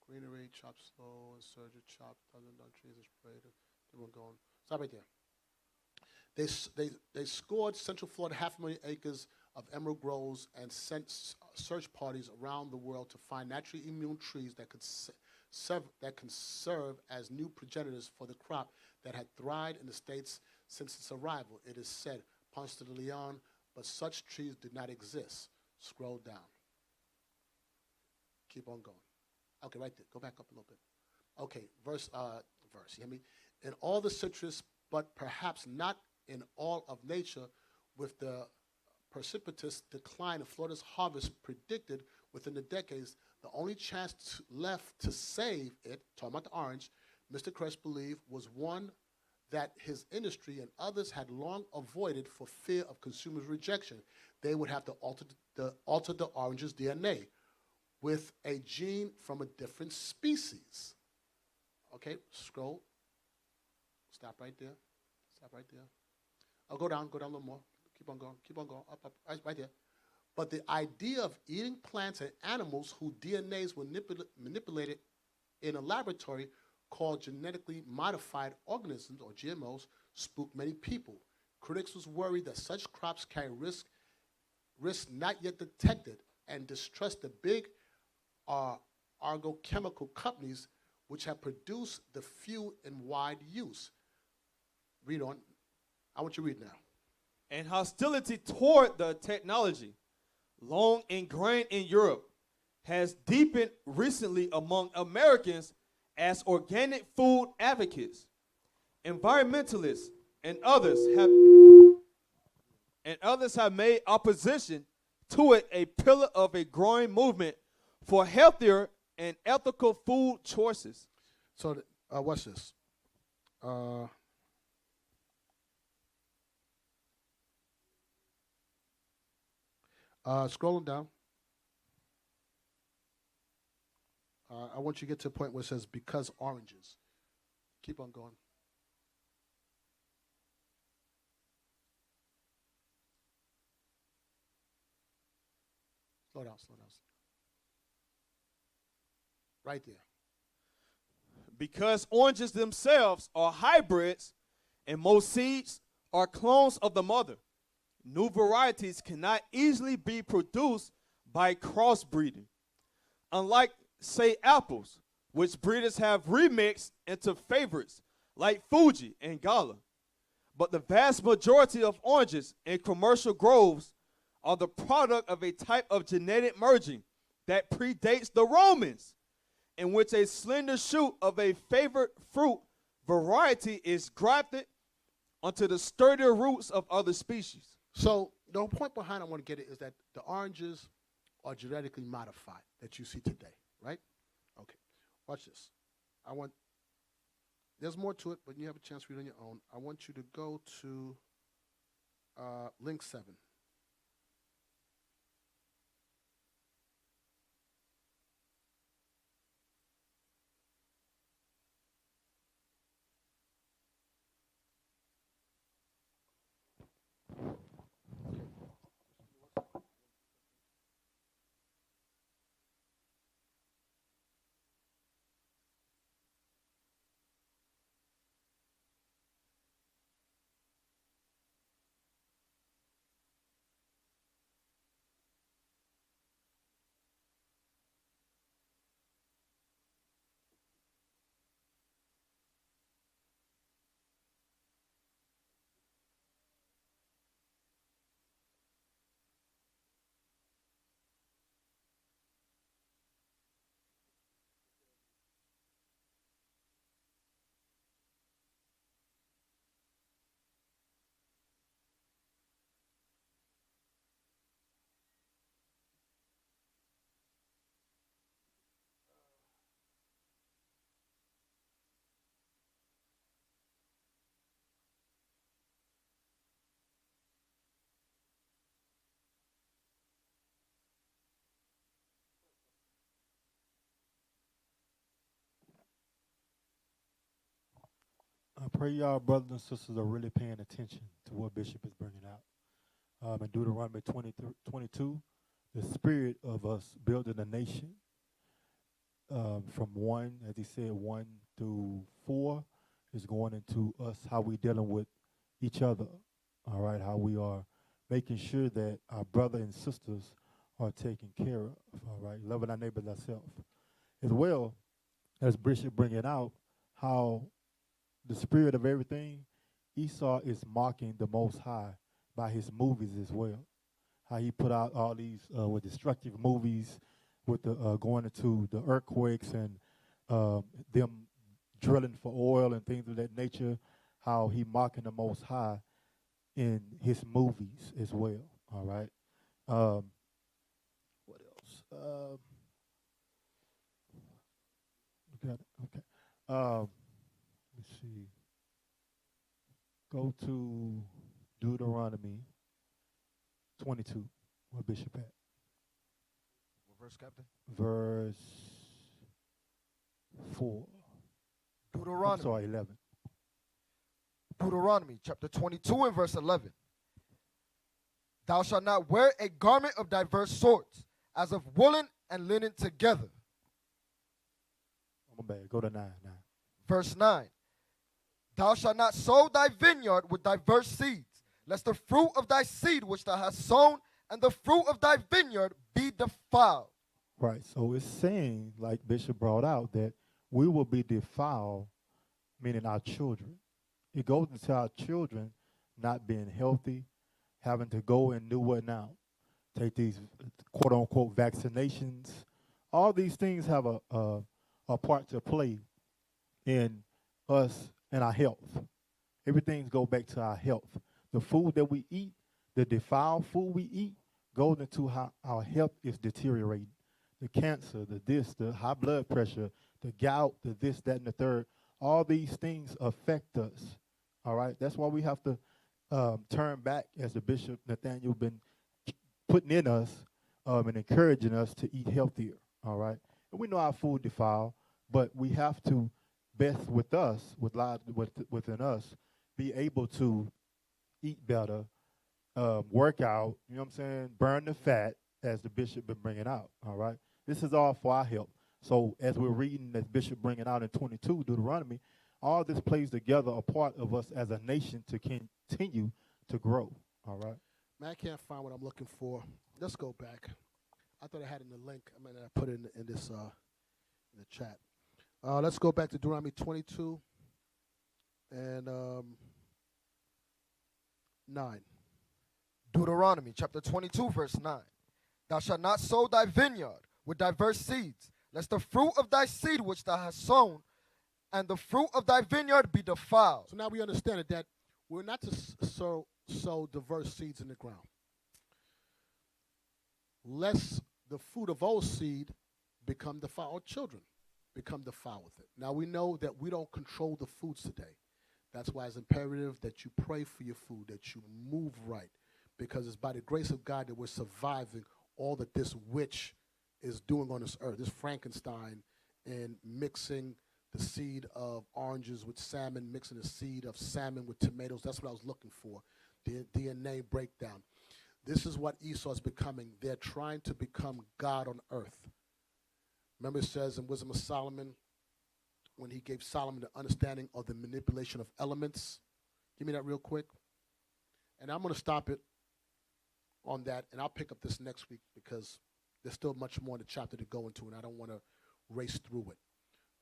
Greenery, chop slow, insert chop, doesn't done trees and sprayed. Then we're going. Stop right there. They scored Central Florida 500,000 acres of emerald groves and sent search parties around the world to find naturally immune trees that can serve as new progenitors for the crop that had thrived in the States since its arrival. It is said, Ponce de Leon, but such trees did not exist. Scroll down. Keep on going. Okay, right there. Go back up a little bit. Okay, verse. You hear me? In all the citrus, but perhaps not in all of nature, with the precipitous decline of Florida's harvest predicted within the decades, the only chance left to save it, talking about the orange, Mr. Crest believed was one that his industry and others had long avoided for fear of consumers' rejection. They would have to alter the orange's DNA with a gene from a different species. Okay, scroll. Stop right there. Oh, go down a little more. Keep on going, up, right there. But the idea of eating plants and animals whose DNAs were manipulated in a laboratory called genetically modified organisms, or GMOs, spooked many people. Critics was worried that such crops carry risks not yet detected and distrust the big agrochemical companies which have produced the few in wide use. Read on. I want you to read now. And hostility toward the technology, long ingrained in Europe, has deepened recently among Americans as organic food advocates, environmentalists, and others have made opposition to it a pillar of a growing movement for healthier and ethical food choices. So What's this? Scrolling down. I want you to get to a point where it says, because oranges. Keep on going. Slow down, slow down. Right there. Because oranges themselves are hybrids and most seeds are clones of the mother, new varieties cannot easily be produced by crossbreeding. Unlike, say, apples, which breeders have remixed into favorites like Fuji and Gala. But the vast majority of oranges in commercial groves are the product of a type of genetic merging that predates the Romans, in which a slender shoot of a favorite fruit variety is grafted onto the sturdier roots of other species. So the whole point behind I want to get it is that the oranges are genetically modified that you see today, right? Okay, watch this. There's more to it, but you have a chance to read on your own. I want you to go to link 7. I pray y'all brothers and sisters are really paying attention to what Bishop is bringing out. In Deuteronomy 22, the spirit of us building a nation from 1, as he said, 1 through 4 is going into us, how we dealing with each other, all right, how we are making sure that our brother and sisters are taken care of, all right, loving our neighbors ourselves. As well as Bishop bringing out how the spirit of everything, Esau is mocking the Most High by his movies as well. How he put out all these with destructive movies, with the going into the earthquakes and them drilling for oil and things of that nature. How he mocking the Most High in his movies as well. All right. What else? Got it. Okay. Let's see. Go to Deuteronomy 22. Where Bishop at? What verse, Captain? Verse 4. Deuteronomy. I'm sorry, 11. Deuteronomy chapter 22 and verse 11. Thou shalt not wear a garment of diverse sorts, as of woolen and linen together. I'm bad. Go to 9 now. Verse 9. Thou shalt not sow thy vineyard with diverse seeds, lest the fruit of thy seed which thou hast sown and the fruit of thy vineyard be defiled. Right. So it's saying, like Bishop brought out, that we will be defiled, meaning our children. It goes into our children not being healthy, having to go and do what now? Take these quote-unquote vaccinations. All these things have a part to play in us and our health. Everything goes back to our health. The food that we eat, the defiled food we eat, goes into how our health is deteriorating. The cancer, the high blood pressure, the gout, the this, that, and the third, All these things affect us. All right. That's why we have to turn back, as the Bishop Nathaniel been putting in us and encouraging us to eat healthier. All right. And we know our food defiled, but we have to best with us, within us, be able to eat better, work out, you know what I'm saying, burn the fat, as the bishop been bringing out, all right? This is all for our help. So as we're reading, as Bishop bringing out in 22, Deuteronomy, all this plays together a part of us as a nation to continue to grow, all right? Man, I can't find what I'm looking for. Let's go back. I thought I had it in the link. I mean, I put it in this in the chat. Let's go back to Deuteronomy 22 and 9. Deuteronomy chapter 22, verse 9. Thou shalt not sow thy vineyard with diverse seeds, lest the fruit of thy seed which thou hast sown and the fruit of thy vineyard be defiled. So now we understand it, that we're not to sow diverse seeds in the ground, lest the fruit of old seed become defiled, or children become defiled with it. Now we know that we don't control the foods today. That's why it's imperative that you pray for your food, that you move right, because it's by the grace of God that we're surviving all that this witch is doing on this earth, this Frankenstein, and mixing the seed of oranges with salmon, mixing the seed of salmon with tomatoes. That's what I was looking for, the DNA breakdown. This is what Esau is becoming. They're trying to become God on earth. Remember it says in Wisdom of Solomon, when he gave Solomon the understanding of the manipulation of elements. Give me that real quick. And I'm going to stop it on that, and I'll pick up this next week because there's still much more in the chapter to go into, and I don't want to race through it.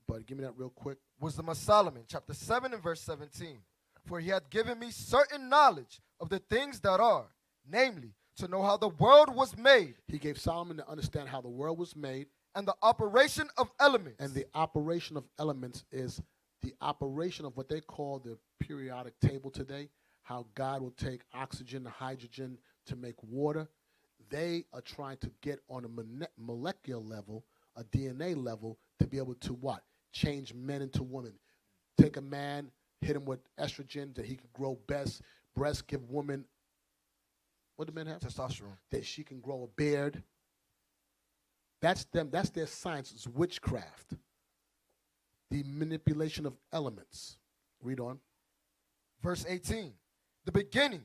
But give me that real quick. Wisdom of Solomon, chapter 7 and verse 17. For he hath given me certain knowledge of the things that are, namely, to know how the world was made. He gave Solomon to understand how the world was made. And the operation of elements. And the operation of elements is the operation of what they call the periodic table today, how God will take oxygen and hydrogen to make water. They are trying to get on a molecular level, a DNA level, to be able to what? Change men into women. Take a man, hit him with estrogen that he can grow breasts, give women, what do men have? Testosterone. That she can grow a beard. That's them. That's their science. It's witchcraft. The manipulation of elements. Read on. Verse 18. The beginning,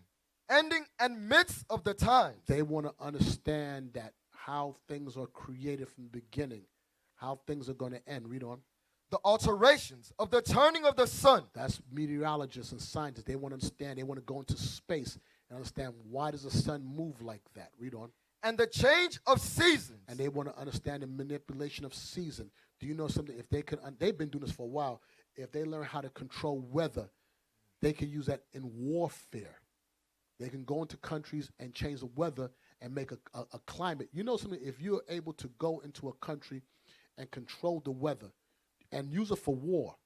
ending, and midst of the times. They want to understand that how things are created from the beginning, how things are going to end. Read on. The alterations of the turning of the sun. That's meteorologists and scientists. They want to understand. They want to go into space and understand, why does the sun move like that? Read on. And the change of seasons. And they want to understand the manipulation of season. Do you know something? If they could, they've been doing this for a while. If they learn how to control weather, they can use that in warfare. They can go into countries and change the weather and make a climate. You know something? If you're able to go into a country and control the weather and use it for war,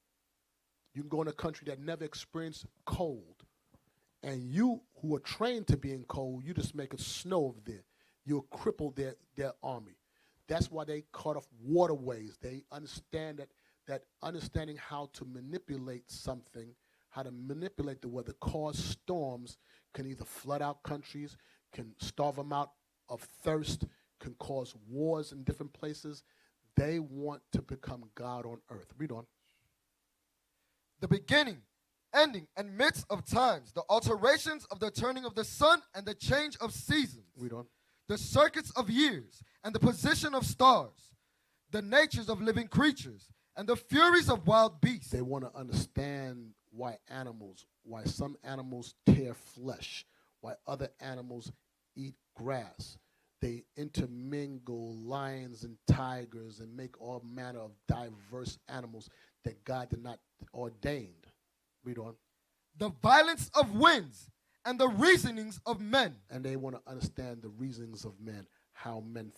you can go in a country that never experienced cold. And you, who are trained to be in cold, you just make it snow over there. You'll cripple their army. That's why they cut off waterways. They understand that understanding how to manipulate something, how to manipulate the weather, cause storms, can either flood out countries, can starve them out of thirst, can cause wars in different places. They want to become God on earth. Read on. The beginning, ending, and midst of times, the alterations of the turning of the sun and the change of seasons. Read on. The circuits of years and the position of stars, the natures of living creatures, and the furies of wild beasts. They want to understand why some animals tear flesh, why other animals eat grass. They intermingle lions and tigers and make all manner of diverse animals that God did not ordain. Read on. The violence of winds and the reasonings of men. And they want to understand the reasonings of men, how men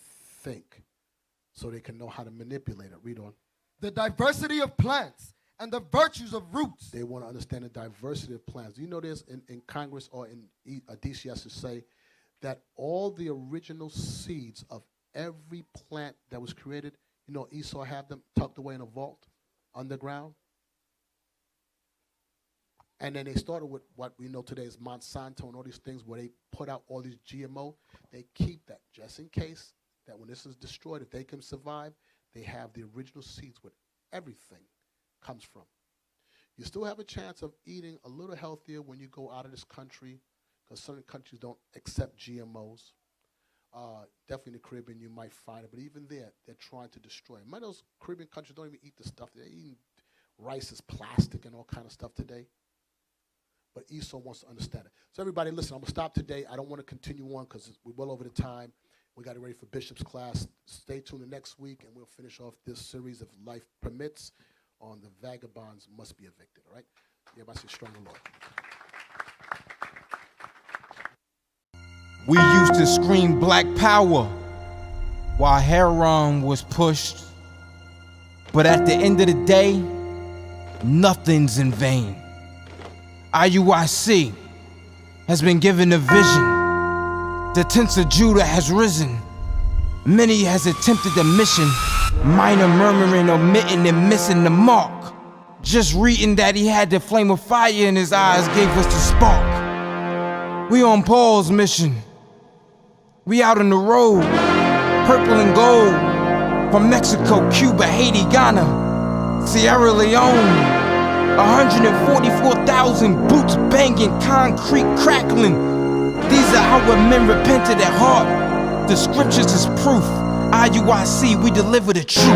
think, so they can know how to manipulate it. Read on. The diversity of plants and the virtues of roots. They want to understand the diversity of plants. Do you know this in Congress or in DCS to say that all the original seeds of every plant that was created, you know, Esau had them tucked away in a vault underground? And then they started with what we know today as Monsanto and all these things where they put out all these GMO. They keep that just in case that when this is destroyed, if they can survive, they have the original seeds where everything comes from. You still have a chance of eating a little healthier when you go out of this country, because certain countries don't accept GMOs. Definitely in the Caribbean you might find it, but even there, they're trying to destroy it. Many of those Caribbean countries don't even eat the stuff. They're eating rice as plastic and all kind of stuff today. But Esau wants to understand it. So everybody, listen, I'm going to stop today. I don't want to continue on because we're well over the time. We got it ready for Bishop's class. Stay tuned the next week, and we'll finish off this series, if life permits, on the vagabonds must be evicted, all right? Everybody say, strong Lord. We used to scream black power while heroin was pushed. But at the end of the day, nothing's in vain. IUIC has been given a vision. The tents of Judah has risen. Many has attempted the mission. Minor murmuring, omitting, and missing the mark. Just reading that he had the flame of fire in his eyes gave us the spark. We on Paul's mission. We out on the road, purple and gold. From Mexico, Cuba, Haiti, Ghana, Sierra Leone. 144,000 boots banging, concrete crackling. These are our men repented at heart. The scriptures is proof. IUIC, we deliver the truth.